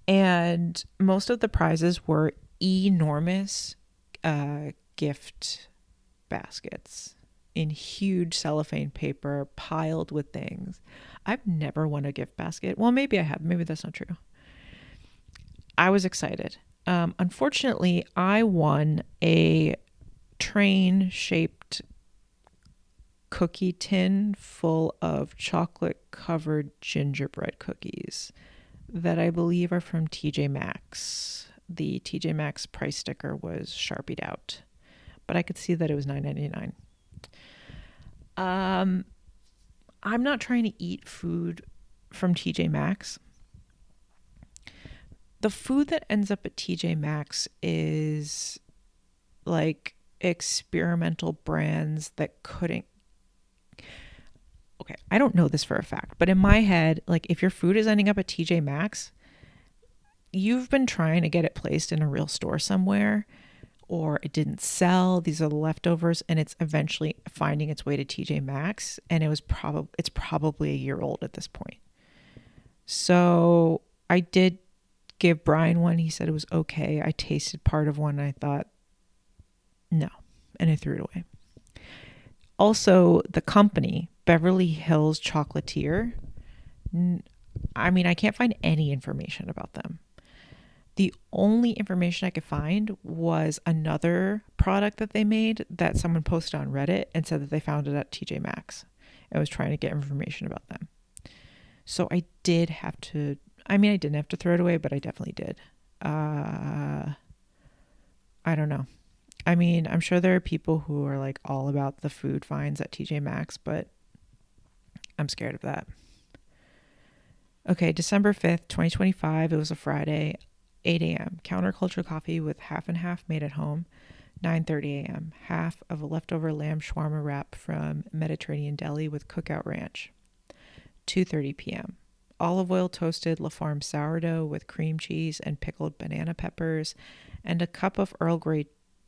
And most of the prizes were enormous gift baskets in huge cellophane paper piled with things. I've never won a gift basket. Well, maybe I have. Maybe that's not true. I was excited. Unfortunately, I won a train-shaped cookie tin full of chocolate-covered gingerbread cookies that I believe are from TJ Maxx. The TJ Maxx price sticker was Sharpied out, but I could see that it was $9.99. I'm not trying to eat food from TJ Maxx. The food that ends up at TJ Maxx is like experimental brands that couldn't. Okay, I don't know this for a fact, but in my head, like if your food is ending up at TJ Maxx, you've been trying to get it placed in a real store somewhere, or it didn't sell. These are the leftovers, and it's eventually finding its way to TJ Maxx, and it's probably a year old at this point. So I did give Brian one. He said it was okay. I tasted part of one and I thought, no, and I threw it away. Also, the company, Beverly Hills Chocolatier, I mean, I can't find any information about them. The only information I could find was another product that they made that someone posted on Reddit and said that they found it at TJ Maxx and was trying to get information about them. So I didn't have to throw it away, but I definitely did. I don't know. I mean, I'm sure there are people who are like all about the food finds at TJ Maxx, but I'm scared of that. Okay, December 5th, 2025. It was a Friday, 8 a.m. Counterculture coffee with half and half made at home. 9:30 a.m. Half of a leftover lamb shawarma wrap from Mediterranean Deli with cookout ranch. 2:30 p.m. Olive oil toasted La Farm sourdough with cream cheese and pickled banana peppers, and a cup of Earl Grey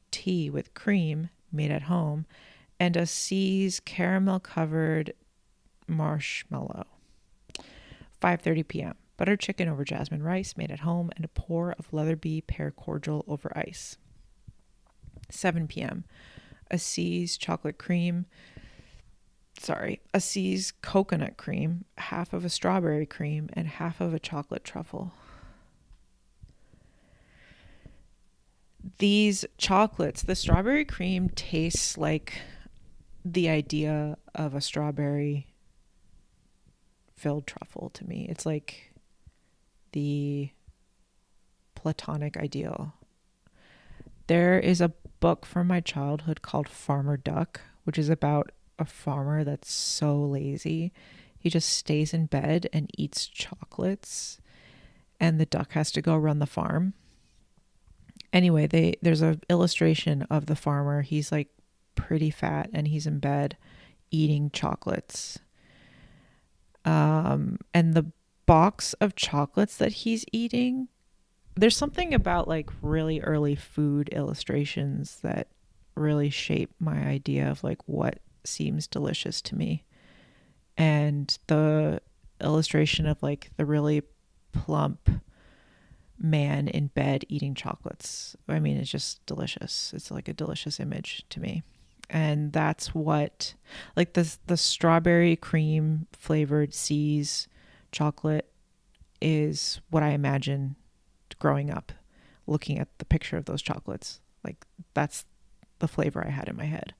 tea with cream made at home, and a C's caramel covered marshmallow. 5:30 p.m. Butter chicken over jasmine rice made at home, and a pour of Leatherby pear cordial over ice. 7 p.m. A C's coconut cream, half of a strawberry cream, and half of a chocolate truffle. these chocolates, the strawberry cream tastes like the idea of a strawberry filled truffle to me. It's like the platonic ideal. There is a book from my childhood called Farmer Duck, which is about a farmer that's so lazy. He just stays in bed and eats chocolates, and the duck has to go run the farm. Anyway, there's an illustration of the farmer. He's like pretty fat and he's in bed eating chocolates. And the box of chocolates that he's eating, there's something about like really early food illustrations that really shape my idea of like what seems delicious to me. And the illustration of like the really plump man in bed eating chocolates, I mean, it's just delicious. It's like a delicious image to me. And that's what, like, the strawberry cream flavored C's chocolate is what I imagine growing up, looking at the picture of those chocolates. Like, that's the flavor I had in my head.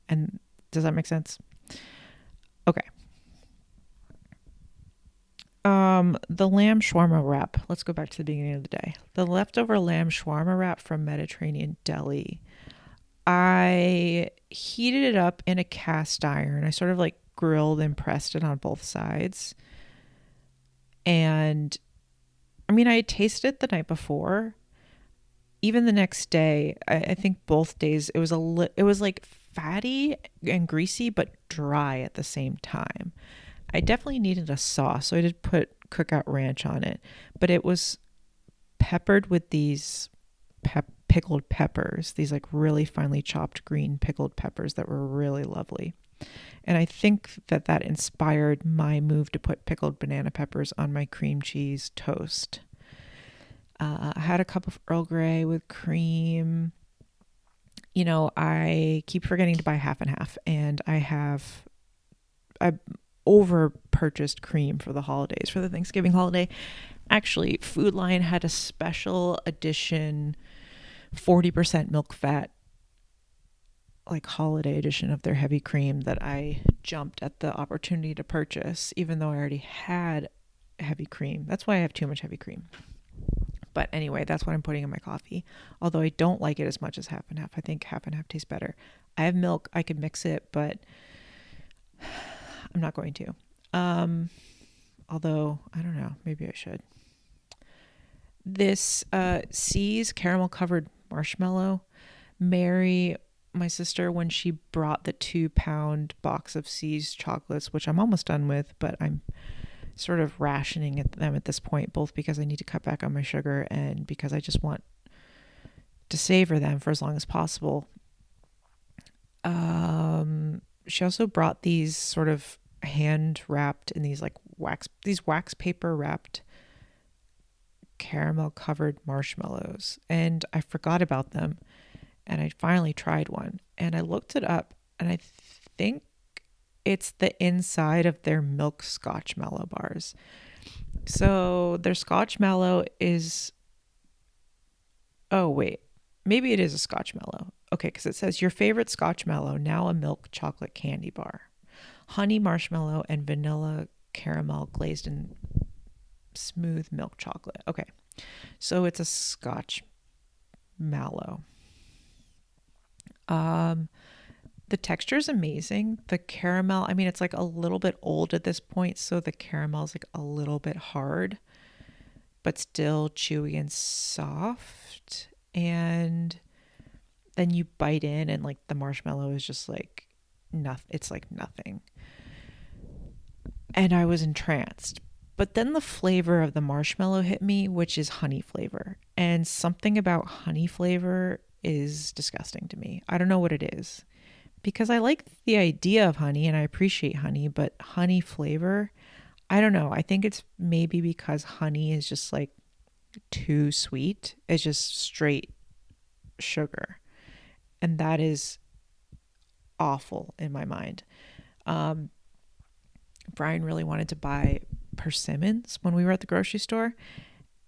And does that make sense? Okay. The lamb shawarma wrap. Let's go back to the beginning of the day. The leftover lamb shawarma wrap from Mediterranean Deli. I heated it up in a cast iron. I sort of like grilled and pressed it on both sides. And I mean, I had tasted it the night before. Even the next day, I think both days, it was like fatty and greasy, but dry at the same time. I definitely needed a sauce, so I did put cookout ranch on it, but it was peppered with these pickled peppers, these like really finely chopped green pickled peppers that were really lovely. And I think that inspired my move to put pickled banana peppers on my cream cheese toast. I had a cup of Earl Grey with cream. You know, I keep forgetting to buy half and half, and I over purchased cream for the holidays, for the Thanksgiving holiday. Actually, Food Lion had a special edition 40% milk fat, like holiday edition of their heavy cream that I jumped at the opportunity to purchase, even though I already had heavy cream. That's why I have too much heavy cream. But anyway, that's what I'm putting in my coffee. Although I don't like it as much as half and half. I think half and half tastes better. I have milk. I could mix it, but I'm not going to. Although, I don't know. Maybe I should. This C's caramel covered marshmallow. Mary, my sister, when she brought the 2-pound box of C's chocolates, which I'm almost done with, but I'm sort of rationing them at this point, both because I need to cut back on my sugar and because I just want to savor them for as long as possible. She also brought these sort of hand wrapped in these like wax paper wrapped caramel covered marshmallows, and I forgot about them, and I finally tried one, and I looked it up, and I think it's the inside of their milk Scotchmallow bars. So their Scotchmallow is, oh wait, maybe it is a Scotchmallow. Okay, because it says your favorite Scotchmallow, now a milk chocolate candy bar. Honey marshmallow and vanilla caramel glazed in smooth milk chocolate. Okay, so it's a Scotch mallow. The texture is amazing. The caramel, I mean, it's like a little bit old at this point, so the caramel is like a little bit hard, but still chewy and soft. And then you bite in, and like the marshmallow is just like nothing. It's like nothing. And I was entranced. But then the flavor of the marshmallow hit me, which is honey flavor. And something about honey flavor is disgusting to me. I don't know what it is. Because I like the idea of honey and I appreciate honey, but honey flavor, I don't know. I think it's maybe because honey is just like too sweet. It's just straight sugar. And that is awful in my mind. Brian really wanted to buy persimmons when we were at the grocery store.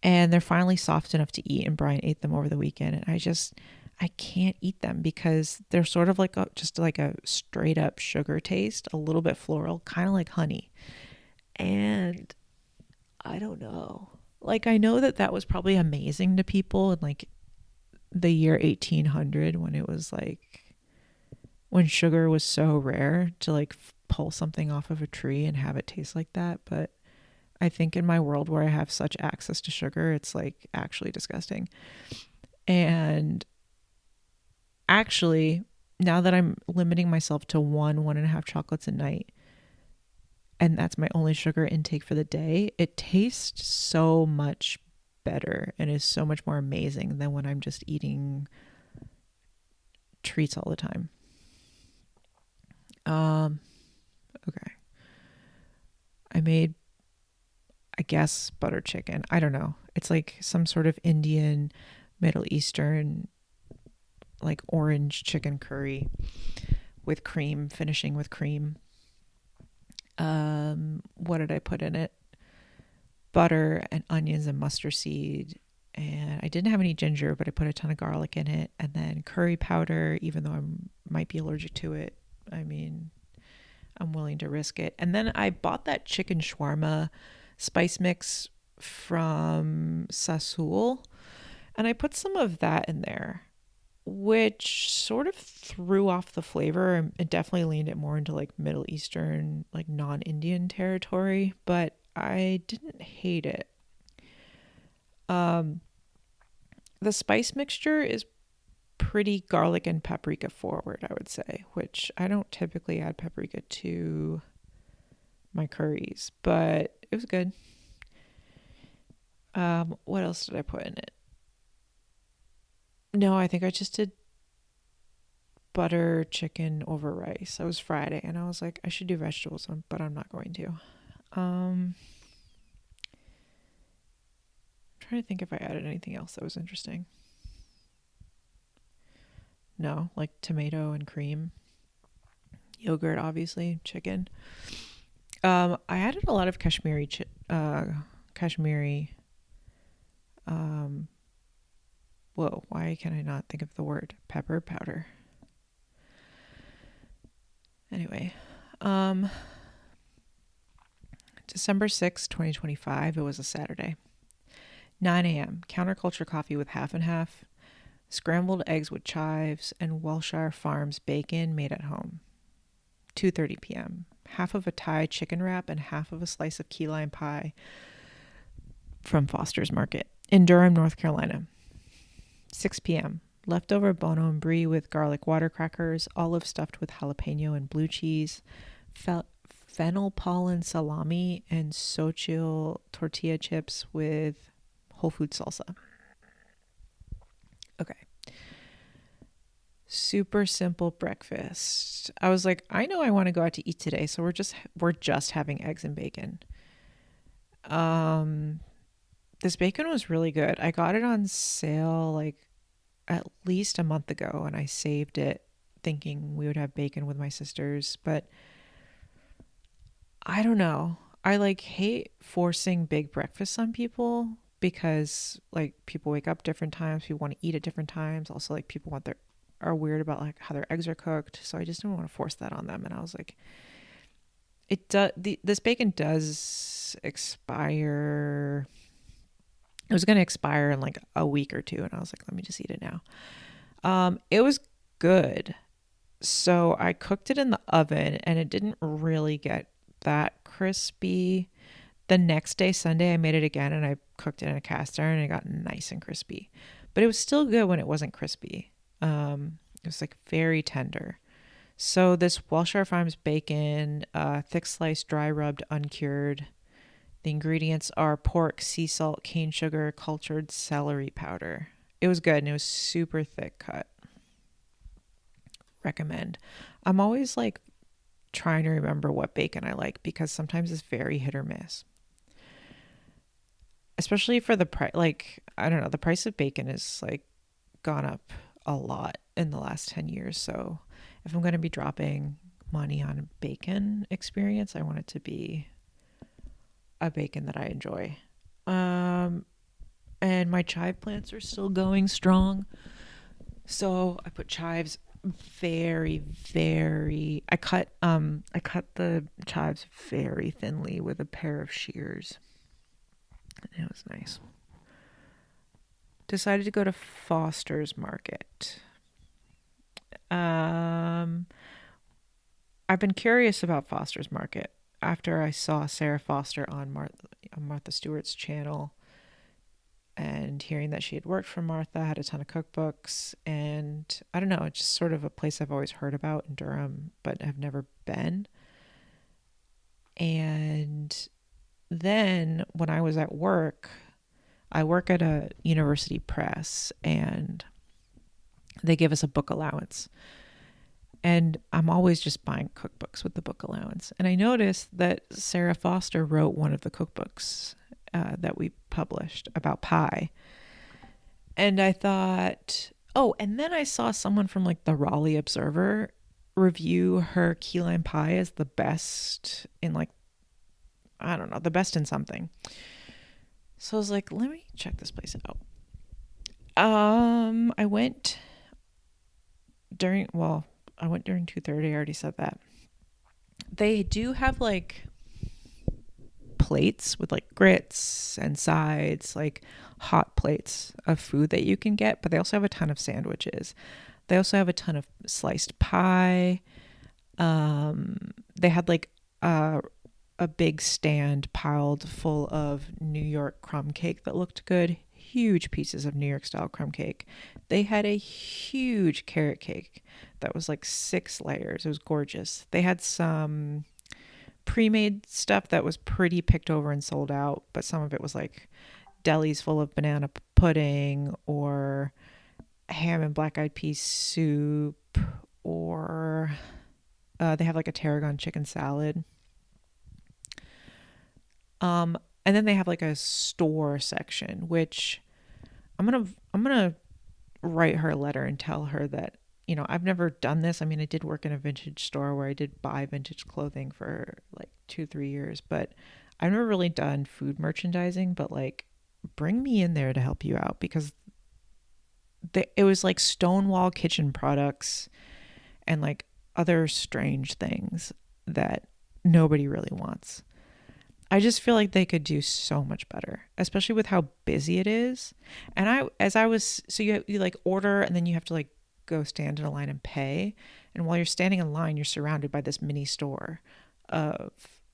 and they're finally soft enough to eat, and Brian ate them over the weekend, and I can't eat them because they're sort of like just like a straight up sugar taste, a little bit floral, kind of like honey. And I don't know. Like, I know that was probably amazing to people in like the year 1800, when it was like, when sugar was so rare to like pull something off of a tree and have it taste like that. But I think in my world where I have such access to sugar, it's like actually disgusting. And actually, now that I'm limiting myself to 1.5 chocolates a night, and that's my only sugar intake for the day, it tastes so much better and is so much more amazing than when I'm just eating treats all the time. Okay. I made, I guess, butter chicken. I don't know. It's like some sort of Indian, Middle Eastern, like orange chicken curry with cream, finishing with cream. What did I put in it? Butter and onions and mustard seed. And I didn't have any ginger, but I put a ton of garlic in it. And then curry powder, even though I might be allergic to it. I mean, I'm willing to risk it. And then I bought that chicken shawarma spice mix from Sasul, and I put some of that in there, which sort of threw off the flavor. It definitely leaned it more into like Middle Eastern, like non-Indian territory, but I didn't hate it. The spice mixture is pretty garlic and paprika forward, I would say, which I don't typically add paprika to my curries, but it was good. What else did I put in it? No, I think I just did butter chicken over rice. It was Friday, and I was like, I should do vegetables, but I'm not going to. I'm trying to think if I added anything else that was interesting. No, like tomato and cream, yogurt, obviously, chicken. I added a lot of Kashmiri. Whoa, why can I not think of the word? Pepper powder. Anyway, December 6th, 2025, it was a Saturday. 9 a.m., counterculture coffee with half and half, scrambled eggs with chives, and Welshire Farms bacon made at home. 2:30 p.m., half of a Thai chicken wrap and half of a slice of key lime pie from Foster's Market in Durham, North Carolina. 6 p.m., leftover bono and brie with garlic water crackers, olive stuffed with jalapeno and blue cheese, fennel pollen salami, and Xochitl tortilla chips with whole food salsa. Okay. Super simple breakfast. I was like, I know I want to go out to eat today, so we're just having eggs and bacon. This bacon was really good. I got it on sale like at least a month ago, and I saved it thinking we would have bacon with my sisters, but I don't know. I like hate forcing big breakfasts on people because like people wake up different times, people want to eat at different times. Also, like people are weird about like how their eggs are cooked, so I just didn't want to force that on them. And I was like, this bacon does expire. It was going to expire in like a week or two, and I was like, let me just eat it now. It was good. So I cooked it in the oven, and it didn't really get that crispy. The next day, Sunday, I made it again, and I cooked it in a cast iron, and it got nice and crispy. But it was still good when it wasn't crispy. It was like very tender. So this Welshire Farms bacon, thick sliced, dry rubbed, uncured. The ingredients are pork, sea salt, cane sugar, cultured celery powder. It was good, and it was super thick cut. Recommend. I'm always like trying to remember what bacon I like because sometimes it's very hit or miss. Especially for the price, like, I don't know, the price of bacon is like gone up a lot in the last 10 years. So if I'm going to be dropping money on a bacon experience, I want it to be a bacon that I enjoy. and my chive plants are still going strong. So I put chives I cut the chives very thinly with a pair of shears. It was nice. Decided to go to Foster's Market. I've been curious about Foster's Market after I saw Sarah Foster on Martha Stewart's channel, and hearing that she had worked for Martha, had a ton of cookbooks, and I don't know, it's just sort of a place I've always heard about in Durham, but have never been. And then when I was at work, I work at a university press, and they give us a book allowance. And I'm always just buying cookbooks with the book allowance. And I noticed that Sarah Foster wrote one of the cookbooks that we published about pie. And I thought, oh, and then I saw someone from like the Raleigh Observer review her key lime pie as the best in like, I don't know, the best in something. So I was like, let me check this place out. I went during 2:30. I already said that. They do have like plates with like grits and sides, like hot plates of food that you can get, but they also have a ton of sandwiches. They also have a ton of sliced pie. They had like a big stand piled full of New York crumb cake that looked good. Huge pieces of New York style crumb cake. They had a huge carrot cake that was like 6 layers. It was gorgeous. They had some pre-made stuff that was pretty picked over and sold out, but some of it was like delis full of banana pudding or ham and black eyed pea soup, or they have like a tarragon chicken salad. And then they have like a store section, which I'm gonna write her a letter and tell her that, you know, I've never done this. I mean, I did work in a vintage store where I did buy vintage clothing for like 2-3 years, but I've never really done food merchandising. But like, bring me in there to help you out, because it was like Stonewall kitchen products and like other strange things that nobody really wants. I just feel like they could do so much better, especially with how busy it is. And you like order, and then you have to like go stand in a line and pay. And while you're standing in line, you're surrounded by this mini store of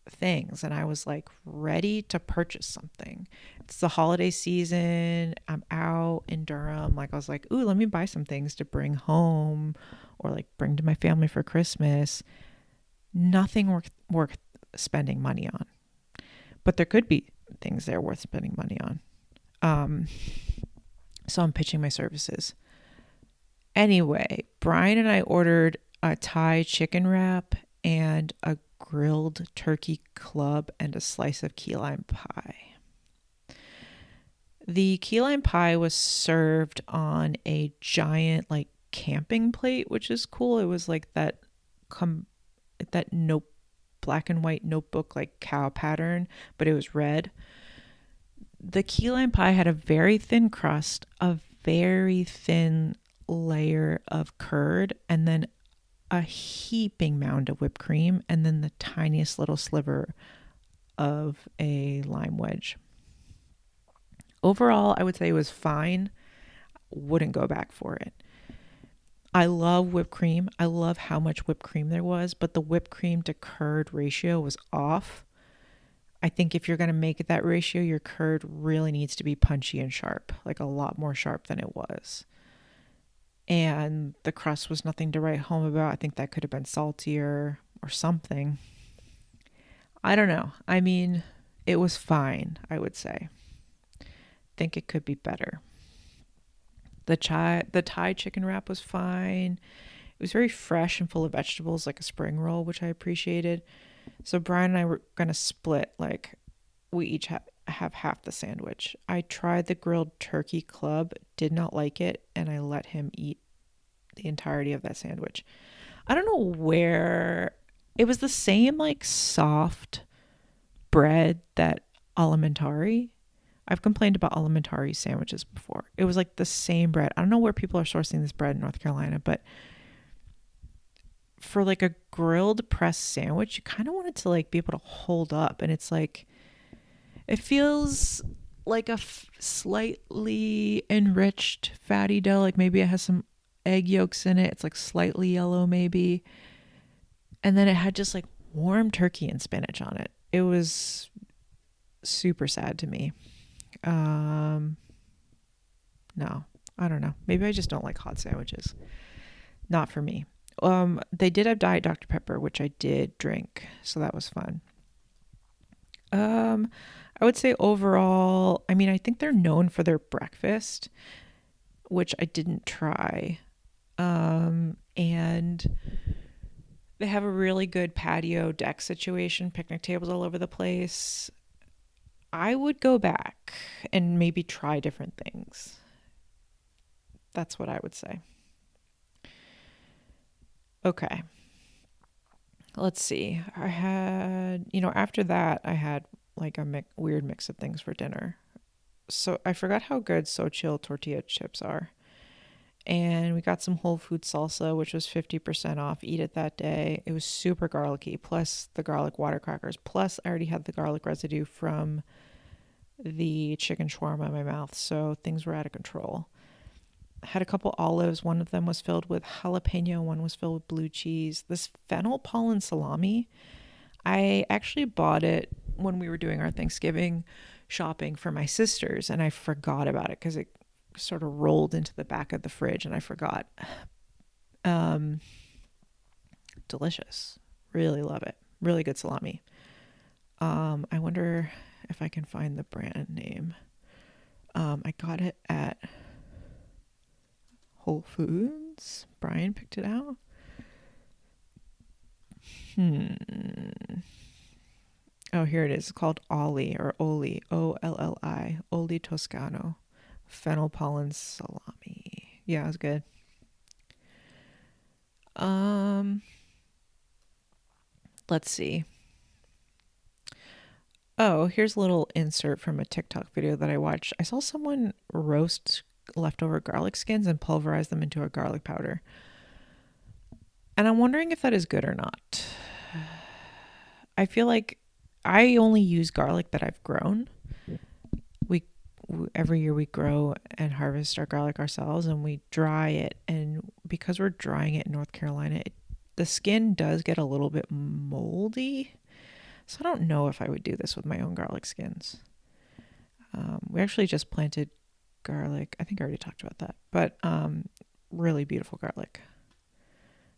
things. And I was like ready to purchase something. It's the holiday season. I'm out in Durham. Like I was like, ooh, let me buy some things to bring home or like bring to my family for Christmas. Nothing worth spending money on. But there could be things there worth spending money on. So I'm pitching my services. Anyway, Brian and I ordered a Thai chicken wrap and a grilled turkey club and a slice of key lime pie. The key lime pie was served on a giant like camping plate, which is cool. It was like that black and white notebook like cow pattern, but it was red. The key lime pie had a very thin crust, a very thin layer of curd, and then a heaping mound of whipped cream, and then the tiniest little sliver of a lime wedge. Overall, I would say it was fine. Wouldn't go back for it. I love whipped cream. I love how much whipped cream there was, but the whipped cream to curd ratio was off. I think if you're going to make it that ratio, your curd really needs to be punchy and sharp, like a lot more sharp than it was. And the crust was nothing to write home about. I think that could have been saltier or something. I don't know. I mean, it was fine, I would say. Think it could be better. The Thai chicken wrap was fine. It was very fresh and full of vegetables, like a spring roll, which I appreciated. So Brian and I were going to split, like we each have half the sandwich. I tried the grilled turkey club, did not like it, and I let him eat the entirety of that sandwich. I don't know where it was, the same like soft bread that alimentari. I've complained about alimentari sandwiches before. It was like the same bread. I don't know where people are sourcing this bread in North Carolina, but for like a grilled pressed sandwich, you kind of want it to like be able to hold up. And it's like, it feels like a slightly enriched fatty dough. Like maybe it has some egg yolks in it. It's like slightly yellow maybe. And then it had just like warm turkey and spinach on it. It was super sad to me. No, I don't know. Maybe I just don't like hot sandwiches. Not for me. They did have Diet Dr. Pepper, which I did drink, so that was fun. I would say overall, I mean, I think they're known for their breakfast, which I didn't try. And they have a really good patio deck situation, picnic tables all over the place. I would go back and maybe try different things. That's what I would say. Okay. Let's see. I had, after that, I had like a weird mix of things for dinner. So I forgot how good So-Chill tortilla chips are. And we got some Whole Food salsa, which was 50% off. Eat it that day. It was super garlicky, plus the garlic water crackers. Plus, I already had the garlic residue from the chicken shawarma in my mouth. So things were out of control. Had a couple olives. One of them was filled with jalapeno. One was filled with blue cheese. This fennel pollen salami, I actually bought it when we were doing our Thanksgiving shopping for my sisters, and I forgot about it because it sort of rolled into the back of the fridge and I forgot. Delicious. Really love it. Really good salami. I wonder if I can find the brand name. I got it at Whole Foods. Brian picked it out. Oh, here it is. It's called Ollie or Oli. Olli. Oli Toscano. Fennel pollen salami. Yeah, it was good. Let's see. Oh, here's a little insert from a TikTok video that I watched. I saw someone roast leftover garlic skins and pulverize them into a garlic powder. And I'm wondering if that is good or not. I feel like I only use garlic that I've grown. Every year we grow and harvest our garlic ourselves and we dry it. And because we're drying it in North Carolina, the skin does get a little bit moldy. So I don't know if I would do this with my own garlic skins. We actually just planted garlic. I think I already talked about that, but really beautiful garlic.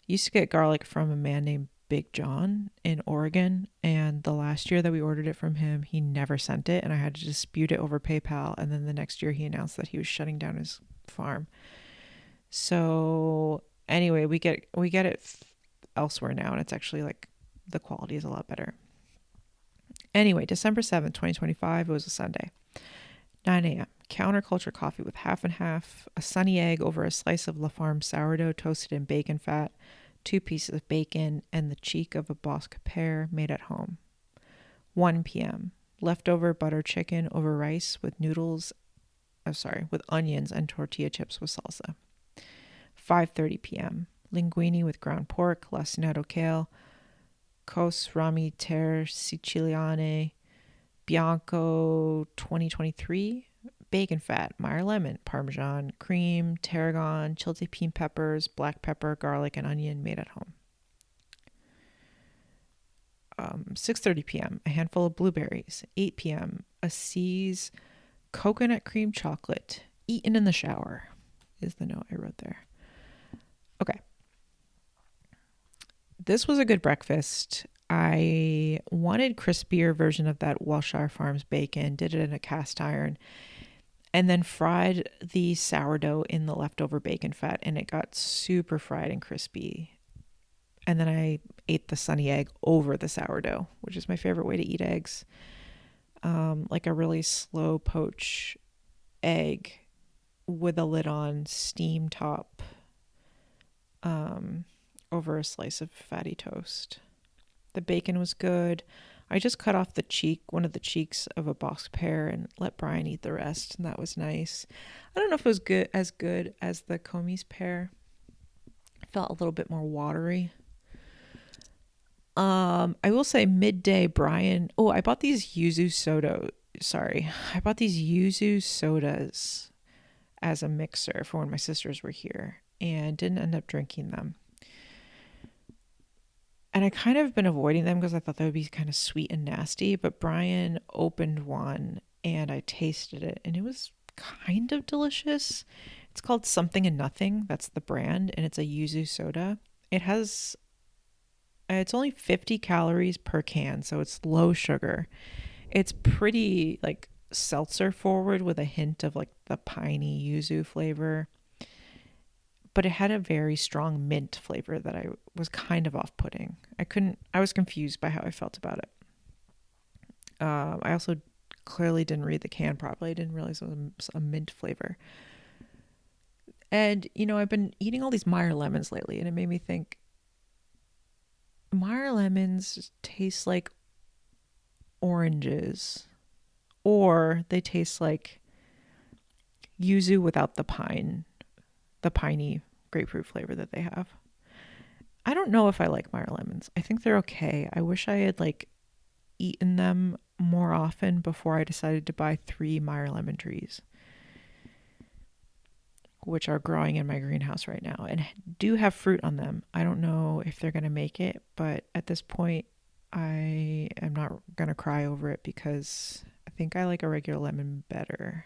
Used to get garlic from a man named Big John in Oregon, and the last year that we ordered it from him, he never sent it, and I had to dispute it over PayPal. And then the next year, he announced that he was shutting down his farm. So anyway, we get it elsewhere now, and it's actually like the quality is a lot better. Anyway, December 7th, 2025, it was a Sunday. 9 a.m. Counterculture coffee with half and half, a sunny egg over a slice of La Farm sourdough toasted in bacon fat, 2 pieces of bacon, and the cheek of a Bosque pear made at home. 1 p.m. Leftover butter chicken over rice with with onions and tortilla chips with salsa. 5:30 p.m. Linguine with ground pork, lacinato kale, cos rami ter siciliane, bianco 2023, bacon fat, Meyer lemon, Parmesan, cream, tarragon, chili peen peppers, black pepper, garlic, and onion made at home. 6:30 p.m., a handful of blueberries. 8 p.m., a C's coconut cream chocolate, eaten in the shower, is the note I wrote there. Okay. This was a good breakfast. I wanted crispier version of that Welshire Farms bacon, did it in a cast iron, and then fried the sourdough in the leftover bacon fat, and it got super fried and crispy. And then I ate the sunny egg over the sourdough, which is my favorite way to eat eggs. Like a really slow poach egg with a lid on, steam top, over a slice of fatty toast. The bacon was good. I just cut off one of the cheeks of a box pear and let Brian eat the rest, and that was nice. I don't know if it was good as the Comey's pear. It felt a little bit more watery. I will say midday, Brian. Oh, I bought these yuzu soda. Sorry, I bought these yuzu sodas as a mixer for when my sisters were here, and didn't end up drinking them. And I kind of been avoiding them because I thought they would be kind of sweet and nasty. But Brian opened one and I tasted it, and it was kind of delicious. It's called Something and Nothing. That's the brand, and it's a yuzu soda. It's only 50 calories per can, so it's low sugar. It's pretty like seltzer forward with a hint of like the piney yuzu flavor. But it had a very strong mint flavor that I was kind of off-putting. I was confused by how I felt about it. I also clearly didn't read the can properly. I didn't realize it was a mint flavor. And, I've been eating all these Meyer lemons lately, and it made me think, Meyer lemons taste like oranges, or they taste like yuzu without the piney grapefruit flavor that they have. I don't know if I like Meyer lemons. I think they're okay. I wish I had eaten them more often before I decided to buy 3 Meyer lemon trees, which are growing in my greenhouse right now and do have fruit on them. I don't know if they're going to make it, but at this point, I am not going to cry over it because I think I like a regular lemon better.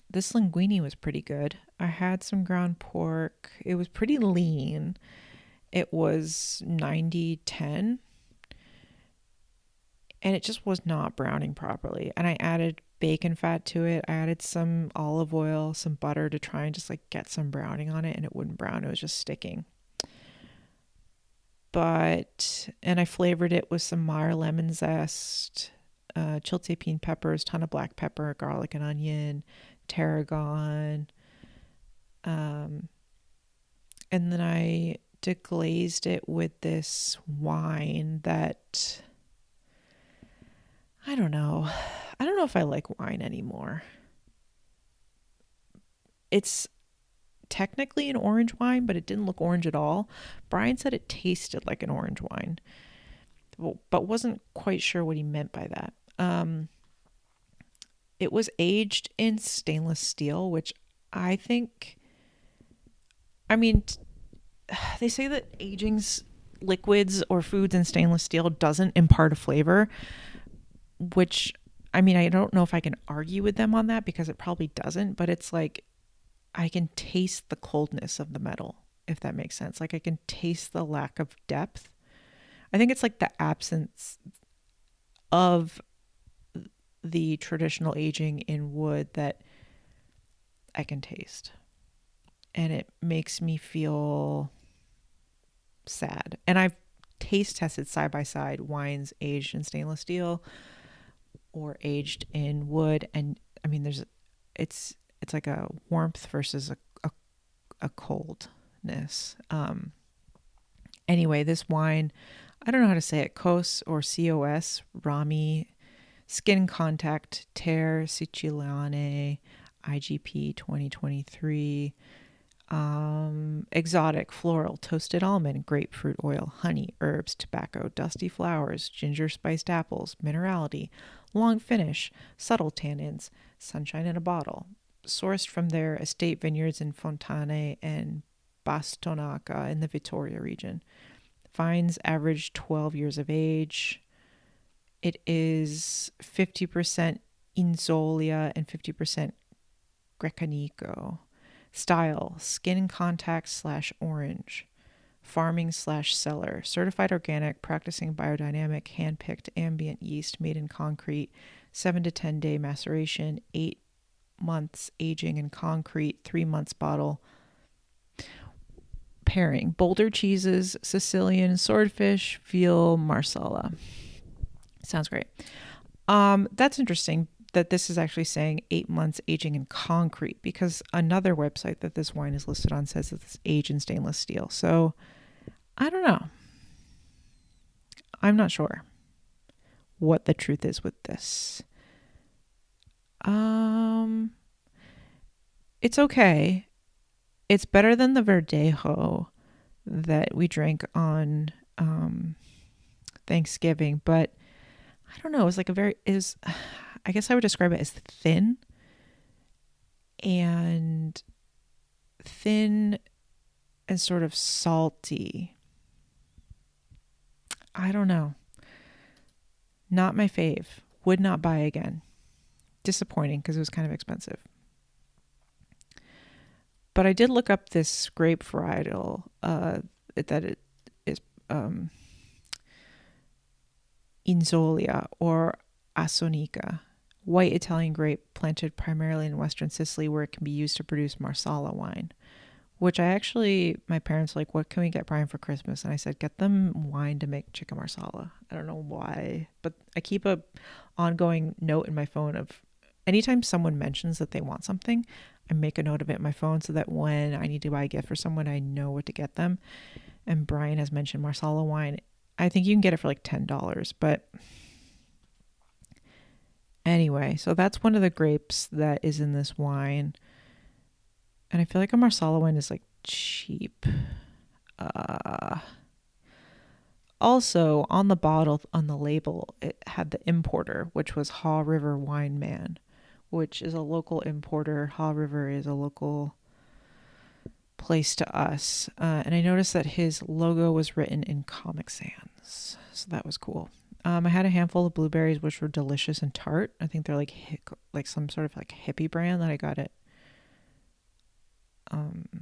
This linguine was pretty good. I had some ground pork. It was pretty lean. It was 90-10. And it just was not browning properly. And I added bacon fat to it. I added some olive oil, some butter to try and just get some browning on it, and it wouldn't brown. It was just sticking. And I flavored it with some Meyer lemon zest, chiltepin peppers, ton of black pepper, garlic and onion, tarragon. And then I deglazed it with this wine that I don't know if I like wine anymore. It's technically an orange wine, but it didn't look orange at all. Brian said it tasted like an orange wine, but wasn't quite sure what he meant by that. It was aged in stainless steel, which I think, they say that aging liquids or foods in stainless steel doesn't impart a flavor, which, I don't know if I can argue with them on that because it probably doesn't, but it's I can taste the coldness of the metal, if that makes sense. I can taste the lack of depth. I think it's the absence of the traditional aging in wood that I can taste. And it makes me feel sad. And I've taste tested side by side wines aged in stainless steel or aged in wood. And it's like a warmth versus a coldness. Anyway, this wine, I don't know how to say it, Cos or COS, Rami, Skin Contact, Terre Siciliane, IGP 2023, exotic, floral, toasted almond, grapefruit oil, honey, herbs, tobacco, dusty flowers, ginger spiced apples, minerality, long finish, subtle tannins, sunshine in a bottle. Sourced from their estate vineyards in Fontane and Bastonaca in the Vittoria region. Vines average 12 years of age. It is 50% Inzolia and 50% Grecanico. Style, skin contact / orange. Farming / cellar. Certified organic, practicing biodynamic, hand-picked ambient yeast made in concrete. 7 to 10 day maceration. 8 months aging in concrete. 3 months bottle. Pairing, Boulder cheeses, Sicilian swordfish, veal, marsala. Sounds great. That's interesting that this is actually saying 8 months aging in concrete, because another website that this wine is listed on says that it's aged in stainless steel. So I don't know. I'm not sure what the truth is with this. It's okay. It's better than the Verdejo that we drank on Thanksgiving, but I don't know. It was like I guess I would describe it as and thin and sort of salty. I don't know. Not my fave. Would not buy again. Disappointing because it was kind of expensive. But I did look up this grape varietal that it is Inzolia or Asonica, white Italian grape planted primarily in western Sicily where it can be used to produce Marsala wine, which my parents were like, what can we get Brian for Christmas? And I said, get them wine to make chicken Marsala. I don't know why, but I keep a ongoing note in my phone of anytime someone mentions that they want something, I make a note of it in my phone so that when I need to buy a gift for someone, I know what to get them. And Brian has mentioned Marsala wine. I think you can get it for like $10, but anyway, so that's one of the grapes that is in this wine. And I feel like a Marsala wine is like cheap. Also, on the bottle, on the label, it had the importer, which was Haw River Wine Man, which is a local importer. Haw River is a local place to us. And I noticed that his logo was written in Comic Sans. So that was cool. I had a handful of blueberries, which were delicious and tart. I think they're like some sort of like hippie brand that I got at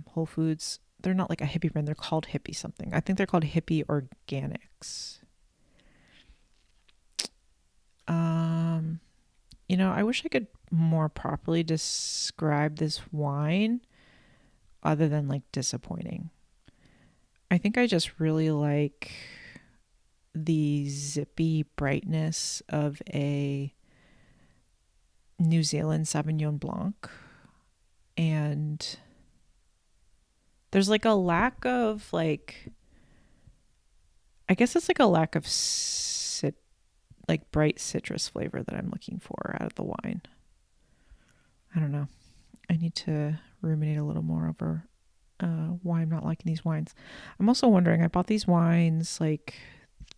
Whole Foods. They're not like a hippie brand. They're called Hippie something. I think they're called Hippie Organics. I wish I could more properly describe this wine other than like disappointing. I think I just really like the zippy brightness of a New Zealand Sauvignon Blanc. And there's like a lack of I guess it's like a lack of bright citrus flavor that I'm looking for out of the wine. I don't know. I need to ruminate a little more over why I'm not liking these wines. I'm also wondering, I bought these wines like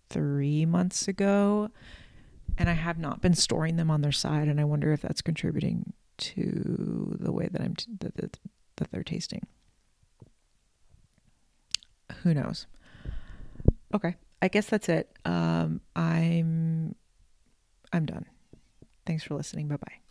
3 months ago and I have not been storing them on their side, and I wonder if that's contributing to the way that that they're tasting. Who knows? Okay, I guess that's it. I'm done. Thanks for listening. Bye-bye.